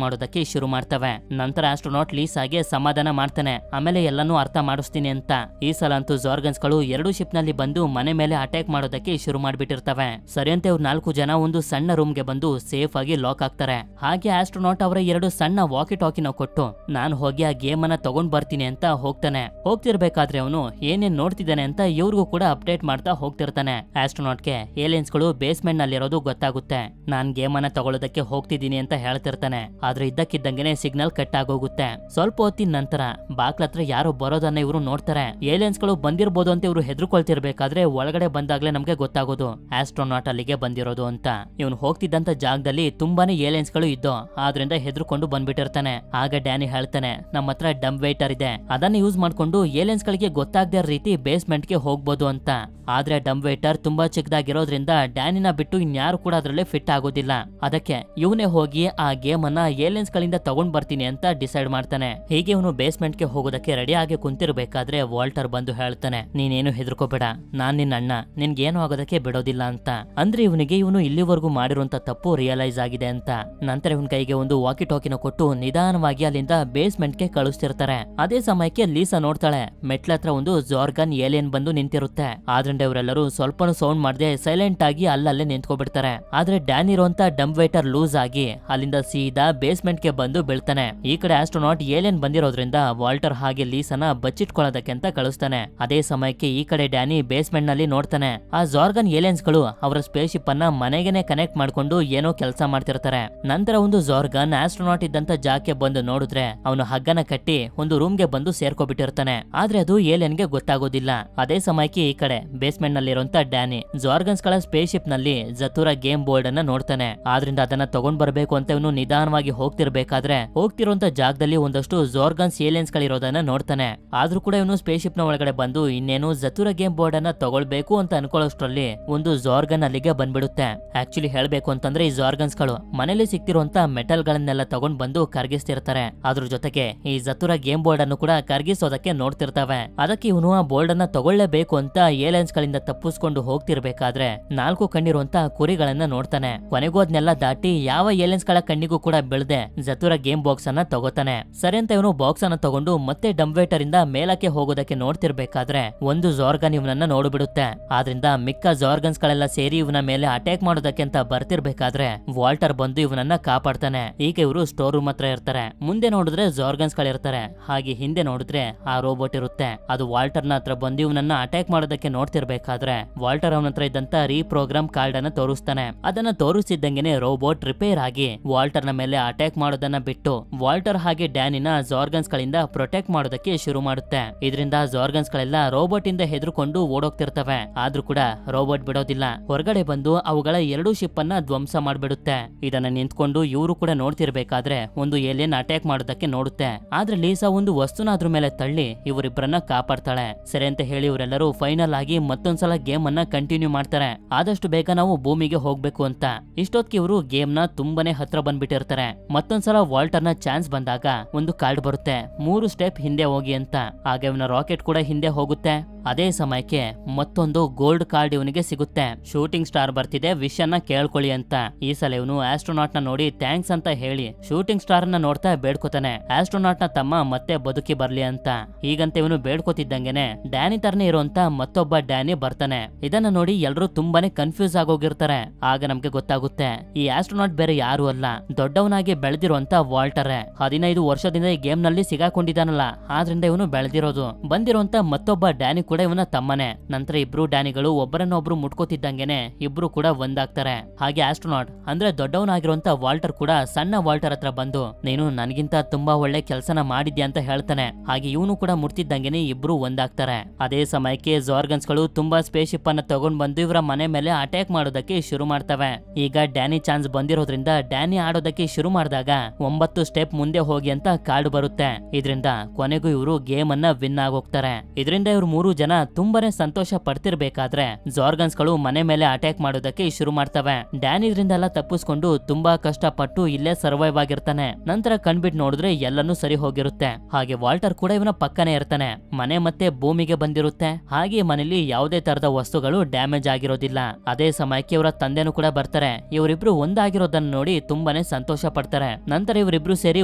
ಮಾಡೋದಕ್ಕೆ ಶುರು ಮಾಡ್ತವೆ. ನಂತರ ಆಸ್ಟ್ರೋನಾಟ್ ಲೀಸಾಗೆ ಸಮಾಧಾನ ಮಾಡ್ತಾನೆ, ಆಮೇಲೆ ಎಲ್ಲಾನು ಅರ್ಥ ಮಾಡಿಸ್ತೀನಿ ಅಂತ. ಈ ಸಲ ಅಂತೂ ಜಾರ್ಗನ್ಸ್ಗಳು 2 ಶಿಪ್ ನಲ್ಲಿ ಬಂದು ಮನೆ ಮೇಲೆ ಅಟ್ಯಾಕ್ ಮಾಡೋದಕ್ಕೆ ಶುರು ಮಾಡ್ಬಿಟ್ಟಿರ್ತವೆ. ಸರಿಯಂತೆ ಅವ್ರು 4 ಜನ ಒಂದು ಸಣ್ಣ ರೂಮ್ ಗೆ ಬಂದು ಸೇಫ್ ಆಗಿ ಲಾಕ್ ಆಗ್ತಾರೆ. ಹಾಗೆ ಆಸ್ಟ್ರೋನಾಟ್ ಅವರ 2 ಸಣ್ಣ ವಾಕಿ ಟಾಕಿನ ಕೊಟ್ಟು ನಾನು ಹೋಗಿ ಆ ಗೇಮ್ ಅನ್ನ ತಗೊಂಡ್ ಬರ್ತೀನಿ ಅಂತ ಹೋಗ್ತಾನೆ. ಹೋಗ್ತಿರ್ಬೇಕಾದ್ರೆ ಅವನು ಏನೇನ್ ನೋಡ್ತಿದ್ದಾನೆ ಅಂತ ಇವ್ರಿಗೂ ಕೂಡ ಅಪ್ಡೇಟ್ ಮಾಡ್ತಾ ಹೋಗ್ತಿರ್ತಾನೆ. ಆಸ್ಟ್ರೋನಾಟ್ಗೆ ಏಲಿಯನ್ಸ್ ಗಳು ಬೇಸ್ಮೆಂಟ್ ನಲ್ಲಿರೋದು ಗೊತ್ತಾಗುತ್ತೆ. ನಾನ್ ಗೇಮ್ ಅನ್ನ ತಗೊಳ್ಳೋದಕ್ಕೆ ಹೋಗ್ತಿದ್ದೀನಿ ಅಂತ ಹೇಳ್ತಿರ್ತಾನೆ. ಆದ್ರೆ ಇದ್ದಕ್ಕಿದ್ದಂಗೆನೆ ಸಿಗ್ನಲ್ ಕಟ್ ಆಗೋಗುತ್ತೆ. ಸ್ವಲ್ಪ ಹೊತ್ತಿನ ನಂತರ ಬಾಕ್ಲತ್ರ ಯಾರೋ ಬರೋದನ್ನ ಇವರು ನೋಡ್ತಾರೆ. ಏಲಿಯನ್ಸ್ ಗಳು ಬಂದಿರಬಹುದು ಅಂತ ಇವರು ಹೆದರ್ಕೊಳ್ತಿರ್ಬೇಕಾದ್ರೆ ಒಳಗಡೆ ಬಂದಾಗ್ಲೇ ನಮ್ಗೆ ಗೊತ್ತಾಗೋದು ಆಸ್ಟ್ರೋನಾಟ್ ಅಲ್ಲಿಗೆ ಬಂದಿರೋದು ಅಂತ. ಇವನು ಹೋಗ್ತಿದ್ದಂತ ಜಾಗದಲ್ಲಿ ತುಂಬಾನೇ ಏಲಿಯನ್ಸ್ ಗಳು ಇದ್ದು ಆದ್ರಿಂದ ಹೆದರ್ಕೊಂಡು ಬಂದ್ಬಿಟ್ಟಿರ್ತಾನೆ. ಆಗ ಡ್ಯಾನಿ ಹೇಳ್ತಾನೆ, ನಮ್ಮ ಹತ್ರ ಡಂಪ್ ವೇಟರ್ ಇದೆ, ಅದನ್ನ ಯೂಸ್ ಮಾಡ್ಕೊಂಡು ಏಲಿಯನ್ಸ್ ಗಳಿಗೆ ಗೊತ್ತಾಗದ ರೀತಿ ಬೇಸ್ಮೆಂಟ್ ಗೆ ಹೋಗ್ಬೋದು ಅಂತ. ಆದ್ರೆ ಡಂಪ್ ವೇಟರ್ ತುಂಬಾ ಚಿಕ್ಕದಾಗಿರೋದ್ರಿಂದ ಡ್ಯಾನಿನ ಬಿಟ್ಟು ಇನ್ಯಾರು ಕೂಡ ಅದ್ರಲ್ಲಿ ಫಿಟ್ ಆಗೋದಿಲ್ಲ. ಅದಕ್ಕೆ ಇವನೇ ಹೋಗಿ ಆ ಗೇಮ್ ಅನ್ನ ಏಲಿಯನ್ಸ್ ಗಳಿಂದ ತಗೊಂಡ್ ಬರ್ತೀನಿ ಅಂತ ಡಿಸೈಡ್ ಮಾಡ್ತಾನೆ. ಹೀಗೆ ಇವನು ಬೇಸ್ಮೆಂಟ್ ಗೆ ಹೋಗೋದಕ್ಕೆ ರೆಡಿ ಆಗಿ ಕುಂತಿರ್ಬೇಕಾದ್ರೆ ವಾಲ್ಟರ್ ಬಂದು ಹೇಳ್ತಾನೆ, ನೀನೇನು ಹೆದರ್ಕೋಬೇಡ, ನಾನ್ ನಿನ್ನ ಅಣ್ಣ, ನಿನ್ಗೇನು ಆಗೋದಕ್ಕೆ ಬಿಡೋದಿಲ್ಲ ಅಂತ. ಅಂದ್ರೆ ಇವನು ಇಲ್ಲಿವರೆಗೂ ಮಾಡಿರುವಂತ ತಪ್ಪು ರಿಯಲೈಸ್ ಆಗಿದೆ ಅಂತ. ನಂತರ ಇವನ್ ಕೈಗೆ ಒಂದು ವಾಕಿ ಟಾಕಿನ ಕೊಟ್ಟು ನಿಧಾನವಾಗಿ ಅಲ್ಲಿಂದ ಬೇಸ್ಮೆಂಟ್ ಗೆ ಕಳಿಸ್ತಿರ್ತಾರೆ. ಅದೇ ಸಮಯಕ್ಕೆ ಲೀಸಾ ನೋಡ್ತಾಳೆ, ಮೆಟ್ಲತ್ರ ಒಂದು ಜಾರ್ಗನ್ ಏಲಿಯನ್ ಬಂದು ನಿಂತಿರುತ್ತೆ. ಆದ್ರಿಂದ ಇವರೆಲ್ಲರೂ ಸ್ವಲ್ಪನೂ ಸೌಂಡ್ ಮಾಡದೆ ಸೈಲೆಂಟ್ ಆಗಿ ಅಲ್ಲಲ್ಲೇ ನಿಂತ್ಕೊಬಿಡ್ತಾರೆ. ಆದ್ರೆ ಡ್ಯಾನ್ ಇರುವಂತ ಡಂಪ್ ವೇಟರ್ ಲೂಸ್ ಆಗಿ ಅಲ್ಲಿಂದ ಸೀದಾ ಬೇಸ್ಮೆಂಟ್ ಗೆ ಬಂದು ಬೀಳ್ತಾನೆ. ಈ ಕಡೆ ಆಸ್ಟ್ರೋನಾಟ್ ಏಲಿಯನ್ ಬಂದಿರೋದ್ರಿಂದ ವಾಲ್ಟರ್ ಹಾಗೆ ಲೀಸಾನ ಬಚ್ಚಿಟ್ಕೊಳ್ಳೋದಕ್ಕೆ ಅಂತ ಕಳಿಸ್ತಾನೆ. ಅದೇ ಸಮಯಕ್ಕೆ ಈ ಕಡೆ ಡ್ಯಾನಿ ಬೇಸ್ಮೆಂಟ್ ನಲ್ಲಿ ನೋಡ್ತಾನೆ, ಆ ಜಾರ್ಗನ್ ಏಲಿಯನ್ಸ್ ಗಳು ಅವರ ಸ್ಪೇಸ್ ಶಿಪ್ ಅನ್ನ ಮನೆಗೆನೆ ಕನೆಕ್ಟ್ ಮಾಡ್ಕೊಂಡು ಏನೋ ಕೆಲಸ ಮಾಡ್ತಿರ್ತಾರೆ. ನಂತರ ಒಂದು ಜಾರ್ಗನ್ ಆಸ್ಟ್ರೋನಾಟ್ ಇದ್ದಂತ ಜಾಗಕ್ಕೆ ಬಂದು ನೋಡಿದ್ರೆ ಅವನು ಹಗ್ಗನ ಕಟ್ಟಿ ಒಂದು ರೂಮ್ ಗೆ ಬಂದು ಸೇರ್ಕೊಬಿಟ್ಟಿರ್ತಾನೆ. ಆದ್ರೆ ಅದು ಏಲಿಯನ್ ಗೆ ಗೊತ್ತಾಗೋದಿಲ್ಲ. ಅದೇ ಸಮಯಕ್ಕೆ ಈ ಕಡೆ ಬೇಸ್ಮೆಂಟ್ ನಲ್ಲಿರುವಂತ ಡ್ಯಾನಿ ಜಾರ್ಗನ್ಸ್ ಗಳ ಸ್ಪೇಸ್ ಶಿಪ್ ನಲ್ಲಿ ಜತುರ ಗೇಮ್ ಬೋರ್ಡ್ ಅನ್ನ ನೋಡ್ತಾನೆ. ಆದ್ರಿಂದ ಅದನ್ನ ತಗೊಂಡ್ ಬರ್ಬೇಕು ಅಂತ ಇವನು ನಿಧಾನವಾಗಿ ಹೋಗ್ತಿರ್ಬೇಕಾದ್ರೆ ಹೋಗ್ತಿರುವಂತ ಜಾಗದಲ್ಲಿ ಒಂದಷ್ಟು ಜಾರ್ಗನ್ಸ್ ಏಲಿಯನ್ಸ್ ಗಳಿರೋದನ್ನ ನೋಡ್ತಾನೆ. ಆದ್ರೂ ಕೂಡ ಇವನು ಸ್ಪೇಸ್ ಶಿಪ್ ನ ಒಳಗಡೆ ಬಂದು ಇನ್ನೇನು ಜತುರ ಗೇಮ್ ಬೋರ್ಡ್ ಅನ್ನ ತಗೊಳ್ಬೇಕು ಅಂತ ಅನ್ಕೊಳ್ಳೋಷ್ಟ್ರಲ್ಲಿ ಒಂದು ಜಾರ್ಗನ್ ಅಲ್ಲಿಗೆ ಬಂದ್ಬಿಡುತ್ತೆ. ಆಕ್ಚುಲಿ ಹೇಳ್ಬೇಕು ಅಂತಂದ್ರೆ ಈ ಜಾರ್ಗನ್ಸ್ ಗಳು ಮನೇಲಿ ಸಿಕ್ತಿರುವಂತ ಮೆಟಲ್ ಗಳನ್ನೆಲ್ಲ ತಗೊಂಡ್ ಬಂದು ಕರ್ಗಿಸ್ತಿರ್ತಾರೆ. ಅದ್ರ ಜೊತೆಗೆ ಈ ಜತುರ ಗೇಮ್ ಬೋರ್ಡ್ ಅನ್ನು ಕೂಡ ಕರ್ಗಿಸೋದಕ್ಕೆ ನೋಡ್ತಿರ್ತವೆ. ಅದಕ್ಕೆ ಇವನು ಆ ಬೋರ್ಡ್ ಅನ್ನ ತಗೊಳ್ಳೇಬೇಕು ಅಂತ ಏಲಿಯನ್ಸ್ ಗಳಿಂದ ತಪ್ಪಿಸ್ಕೊಂಡು ಹೋಗ್ತಿರ್ಬೇಕಾದ್ರೆ 4 ಕಣ್ಣಿರುವಂತ ಕುರಿಗಳನ್ನ ನೋಡ್ತಾನೆ. ಕೊನೆಗೂ ಅದನ್ನೆಲ್ಲ ದಾಟಿ ಯಾವ ಏಲಿಯನ್ಸ್ ಗಳ ಕಣ್ಣಿಗೂ ಕೂಡ ಬೀಳದೆ ಜತುರ ಗೇಮ್ ಬಾಕ್ಸ್ ಅನ್ನ ತಗೋತಾನೆ. ಸರಿ ಅಂತ ಇವನು ಬಾಕ್ಸ್ ಅನ್ನ ತಗೊಂಡು ಮತ್ತೆ ಡಂಪ್ ವೇಟರ್ ಇಂದ ಮೇಲಕ್ಕೆ ಹೋಗೋದಕ್ಕೆ ನೋಡ್ತಿರ್ಬೇಕಾದ್ರೆ ಒಂದು ಜಾರ್ಗನ್ ಇವನನ್ನ ನೋಡ್ಬಿಡುತ್ತೆ. ಆದ್ರಿಂದ ಮಿಕ್ಕ ಜಾರ್ಗನ್ಸ್ ಗಳೆಲ್ಲ ಸೇರಿ ಇವನ ಮೇಲೆ ಅಟ್ಯಾಕ್ ಮಾಡೋದಕ್ಕೆ ಅಂತ ಬರ್ತಿರ್ಬೇಕಾದ್ರೆ ವಾಲ್ಟರ್ ಬಂದು ಇವನನ್ನ ಕಾಪಾಡ್ತಾನೆ. ಈಗ ಇವರು ಸ್ಟೋರ್ ರೂಮ್ ಹತ್ರ ಇರ್ತಾರೆ. ಮುಂದೆ ನೋಡಿದ್ರೆ ಜಾರ್ಗನ್ಸ್ ಗಳಿರ್ತಾರೆ, ಹಾಗೆ ಹಿಂದೆ ನೋಡಿದ್ರೆ ಆ ರೋಬೋಟ್ ಇರುತ್ತೆ. ಅದು ವಾಲ್ಟರ್ ನ ಹತ್ರ ಬಂದು ಇವನನ್ನ ಅಟ್ಯಾಕ್ ಮಾಡೋದಕ್ಕೆ ನೋಡ್ತಿರ್ಬೇಕಾದ್ರೆ ವಾಲ್ಟರ್ ಅವನ ಹತ್ರ ಇದ್ದಂತ ರೀಪ್ರೋಗ್ರಾಮ್ ಕಾರ್ಡ್ ಅನ್ನ ತೋರಿಸ್ತಾನೆ. ಅದನ್ನ ತೋರಿಸಿದ್ದಂಗೆನೆ ರೋಬೋಟ್ ರಿಪೇರ್ ಆಗಿ ವಾಲ್ಟರ್ ನ ಮೇಲೆ ಅಟ್ಯಾಕ್ ಮಾಡೋದನ್ನ ಬಿಟ್ಟು ವಾಲ್ಟರ್ ಹಾಗೆ ಡ್ಯಾನಿನ ಜಾರ್ಗನ್ಸ್ ಗಳಿಂದ ಪ್ರೊಟೆಕ್ಟ್ ಮಾಡೋದಕ್ಕೆ ಶುರು ಮಾಡುತ್ತೆ. ಇದರಿಂದ ಜಾರ್ಗನ್ಸ್ ಗಳೆಲ್ಲ ರೋಬೋಟ್ ಇಂದ ಹೆದರ್ಕೊಂಡು ಓಡೋಗ್ತಿರ್ತವೆ. ಆದ್ರೂ ಕೂಡ ರೋಬೋಟ್ ಬಿಡೋದಿಲ್ಲ, ಹೊರಗಡೆ ಬಂದು ಅವುಗಳ 2 ಶಿಪ್ ಅನ್ನ ಧ್ವಂಸ ಮಾಡ್ಬಿಡುತ್ತೆ. ಇದನ್ನ ನಿಂತ್ಕೊಂಡು ಇವರು ಕೂಡ ನೋಡ್ತಿರ್ಬೇಕಾದ್ರೆ ಒಂದು ಏಲಿಯನ್ ಅಟ್ಯಾಕ್ ಮಾಡೋದಕ್ಕೆ ನೋಡುತ್ತೆ. ಆದ್ರೆ ಲೀಸಾ ಒಂದು ವಸ್ತುನ ಅದ್ರ ಮೇಲೆ ತಳ್ಳಿ ಇವರಿಬ್ಬರನ್ನ ಕಾಪಾಡ್ತಾಳೆ. ಸರಿ ಅಂತ ಹೇಳಿ ಇವರೆಲ್ಲರೂ ಫೈನಲ್ ಆಗಿ ಮತ್ತೊಂದ್ಸಲ ಗೇಮ್ ಅನ್ನ ಕಂಟಿನ್ಯೂ ಮಾಡ್ತಾರೆ. ಆದಷ್ಟು ಬೇಗ ನಾವು ಭೂಮಿಗೆ ಹೋಗ್ಬೇಕು ಅಂತ. ಇಷ್ಟೊತ್ತಿಗೆ ಇವರು ಗೇಮ್ ನ ತುಂಬಾನೇ ಹತ್ರ ಬಂದ್ಬಿಟ್ಟಿರ್ತಾರೆ. ಮತ್ತೊಂದ್ಸಲ ವಾಲ್ಟರ್ ನ ಚಾನ್ಸ್ ಬಂದಾಗ ಒಂದು ಕಾರ್ಡ್ ಬರುತ್ತೆ, 3 ಸ್ಟೆಪ್ ಹಿಂದೆ ಹೋಗಿ ಅಂತ. ಆಗ ಇವನ ರಾಕೆಟ್ ಕೂಡ ಹಿಂದೆ ಹೋಗುತ್ತೆ. ಅದೇ ಸಮಯಕ್ಕೆ ಮತ್ತೊಂದು ಗೋಲ್ಡ್ ಕಾರ್ಡ್ ಇವನಿಗೆ ಸಿಗುತ್ತೆ. ಶೂಟಿಂಗ್ ಸ್ಟಾರ್ ಬರ್ತಿದೆ, ವಿಶ್ ಅನ್ನ ಕೇಳ್ಕೊಳ್ಳಿ ಅಂತ. ಈ ಸಲ ಇವನು ಆಸ್ಟ್ರೋನಾಟ್ ನ ನೋಡಿ ಥ್ಯಾಂಕ್ಸ್ ಅಂತ ಹೇಳಿ ಶೂಟಿಂಗ್ ಸ್ಟಾರ್ ನ ನೋಡ್ತಾ ಬೇಡ್ಕೋತಾನೆ, ಆಸ್ಟ್ರೋನಾಟ್ ನ ತಮ್ಮ ಮತ್ತೆ ಬದುಕಿ ಬರ್ಲಿ ಅಂತ. ಹೀಗಂತ ಇವನು ಬೇಡ್ಕೋತಿದ್ದಂಗೆನೆ ಡ್ಯಾನಿ ತರನೇ ಇರುವಂತ ಮತ್ತೊಬ್ಬ ಡ್ಯಾನಿ ಬರ್ತಾನೆ. ಇದನ್ನ ನೋಡಿ ಎಲ್ರು ತುಂಬಾನೇ ಕನ್ಫ್ಯೂಸ್ ಆಗೋಗಿರ್ತಾರೆ. ಆಗ ನಮ್ಗೆ ಗೊತ್ತಾಗುತ್ತೆ ಈ ಆಸ್ಟ್ರೋನಾಟ್ ಬೇರೆ ಯಾರು ಅಲ್ಲ, ದೊಡ್ಡವನಾಗಿ ಬೆಳೆದಿರುವಂತ ವಾಲ್ಟರ್. 15 ವರ್ಷದಿಂದ ಈ ಗೇಮ್ ನಲ್ಲಿ ಸಿಗಾಕೊಂಡಿದ್ದಾನಲ್ಲ, ಆದ್ರಿಂದ ಇವನು ಬೆಳೆದಿರೋದು. ಬಂದಿರುವಂತ ಮತ್ತೊಬ್ಬ ಡ್ಯಾನಿ ಕೂಡ ಇವನ ತಮ್ಮನೆ. ನಂತರ ಇಬ್ರು ಡ್ಯಾನಿಗಳು ಒಬ್ಬರನ್ನೊಬ್ರು ಮುಟ್ಕೋತಿದ್ದಂಗೆನೆ ಇಬ್ರು ಕೂಡ ಒಂದಾಗ್ತಾರೆ. ಹಾಗೆ ಆಸ್ಟ್ರೋನಾಟ್ ಅಂದ್ರೆ ದೊಡ್ಡವನಾಗಿರುವಂತ ವಾಲ್ಟರ್ ಕೂಡ ಸಣ್ಣ ವಾಲ್ಟರ್ ಹತ್ರ ಬಂದು ನೀನು ನನಗಿಂತ ತುಂಬಾ ಒಳ್ಳೆ ಕೆಲಸನ ಮಾಡಿದ್ಯಾ ಅಂತ ಹೇಳ್ತಾನೆ. ಹಾಗೆ ಇವನು ಕೂಡ ಮುಟ್ತಿದ್ದಂಗೆನೆ ಇಬ್ರು ಒಂದಾಗ್ತಾರೆ. ಅದೇ ಸಮಯಕ್ಕೆ ಜಾರ್ಗನ್ಸ್ ಗಳು ತುಂಬಾ ಸ್ಪೇಸ್ ಶಿಪ್ ಅನ್ನ ತಗೊಂಡ್ ಬಂದು ಇವರ ಮನೆ ಮೇಲೆ ಅಟ್ಯಾಕ್ ಮಾಡೋದಕ್ಕೆ ಶುರು ಮಾಡ್ತವೆ. ಈಗ ಡ್ಯಾನಿ ಚಾನ್ಸ್ ಬಂದಿರೋದ್ರಿಂದ ಡ್ಯಾನಿ ಆಡೋದಕ್ಕೆ ಶುರು ಮಾಡಿದಾಗ 9 ಸ್ಟೆಪ್ ಮುಂದೆ ಹೋಗಿ ಅಂತ ಕಾರ್ಡ್ ಬರುತ್ತೆ. ಇದರಿಂದ ಕೊನೆಗೂ ಇವರು ಗೇಮ್ ಅನ್ನ ವಿನ್ ಆಗೋಗ್ತಾರೆ. ಇದರಿಂದ ಇವ್ರು 3 ಜನ ತುಂಬಾನೇ ಸಂತೋಷ ಪಡ್ತಿರ್ಬೇಕಾದ್ರೆ ಜಾರ್ಗನ್ಸ್ ಗಳು ಮನೆ ಮೇಲೆ ಅಟ್ಯಾಕ್ ಮಾಡೋದಕ್ಕೆ ಶುರು ಮಾಡ್ತವೆ. ಡ್ಯಾನ್ ಇದ್ರಿಂದೆಲ್ಲ ತಪ್ಪಿಸ್ಕೊಂಡು ತುಂಬಾ ಕಷ್ಟಪಟ್ಟು ಇಲ್ಲೇ ಸರ್ವೈವ್ ಆಗಿರ್ತಾನೆ. ನಂತರ ಕಣ್ಬಿಟ್ಟು ನೋಡಿದ್ರೆ ಎಲ್ಲನೂ ಸರಿ ಹೋಗಿರುತ್ತೆ. ಹಾಗೆ ವಾಲ್ಟರ್ ಕೂಡ ಇವನ ಪಕ್ಕನೇ ಇರ್ತಾನೆ. ಮನೆ ಮತ್ತೆ ಭೂಮಿಗೆ ಬಂದಿರುತ್ತೆ. ಹಾಗೆ ಮನೇಲಿ ಯಾವುದೇ ತರದ ವಸ್ತುಗಳು ಡ್ಯಾಮೇಜ್ ಆಗಿರೋದಿಲ್ಲ. ಅದೇ ಸಮಯಕ್ಕೆ ಇವರ ತಂದೆನೂ ಕೂಡ ಬರ್ತಾರೆ. ಇವರಿಬ್ರು ಒಂದಾಗಿರೋದನ್ನ ನೋಡಿ ತುಂಬಾನೇ ಸಂತೋಷ ಪಡ್ತಾರೆ. ನಂತರ ಇವರಿಬ್ರು ಸೇರಿ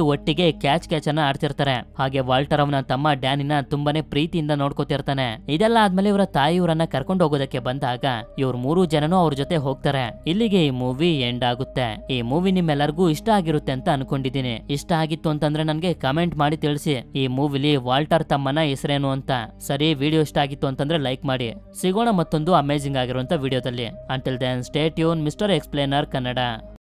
ಒಟ್ಟಿಗೆ ಕ್ಯಾಚ್ ಅನ್ನ ಆಡ್ತಿರ್ತಾರೆ. ಹಾಗೆ ವಾಲ್ಟರ್ ಅವನ ತಮ್ಮ ಡ್ಯಾನಿನ ತುಂಬಾನೇ ಪ್ರೀತಿಯಿಂದ ನೋಡ್ಕೋತಿರ್ತಾನೆ. ಇದೆಲ್ಲ ಆದ್ಮೇಲೆ ಇವರ ತಾಯಿ ಇವರನ್ನ ಕರ್ಕೊಂಡು ಹೋಗೋದಕ್ಕೆ ಬಂದಾಗ ಇವ್ರ 3 ಜನನು ಅವ್ರ ಜೊತೆ ಹೋಗ್ತಾರೆ. ಇಲ್ಲಿಗೆ ಈ ಮೂವಿ ಎಂಡ್ ಆಗುತ್ತೆ. ಈ ಮೂವಿ ನಿಮ್ಮೆಲ್ಲರಿಗೂ ಇಷ್ಟ ಆಗಿರುತ್ತೆ ಅಂತ ಅನ್ಕೊಂಡಿದೀನಿ. ಇಷ್ಟ ಆಗಿತ್ತು ಅಂತಂದ್ರೆ ನನ್ಗೆ ಕಮೆಂಟ್ ಮಾಡಿ ತಿಳಿಸಿ ಈ ಮೂವಿಲಿ ವಾಲ್ಟರ್ ತಮ್ಮನ ಹೆಸರೇನು ಅಂತ. ಸರಿ, ವಿಡಿಯೋ ಇಷ್ಟ ಆಗಿತ್ತು ಅಂತಂದ್ರೆ ಲೈಕ್ ಮಾಡಿ. ಸಿಗೋಣ ಮತ್ತೊಂದು ಅಮೇಜಿಂಗ್ ಆಗಿರುವಂತ ವಿಡಿಯೋದಲ್ಲಿ. Until then stay tune Mister Explainer Kannada.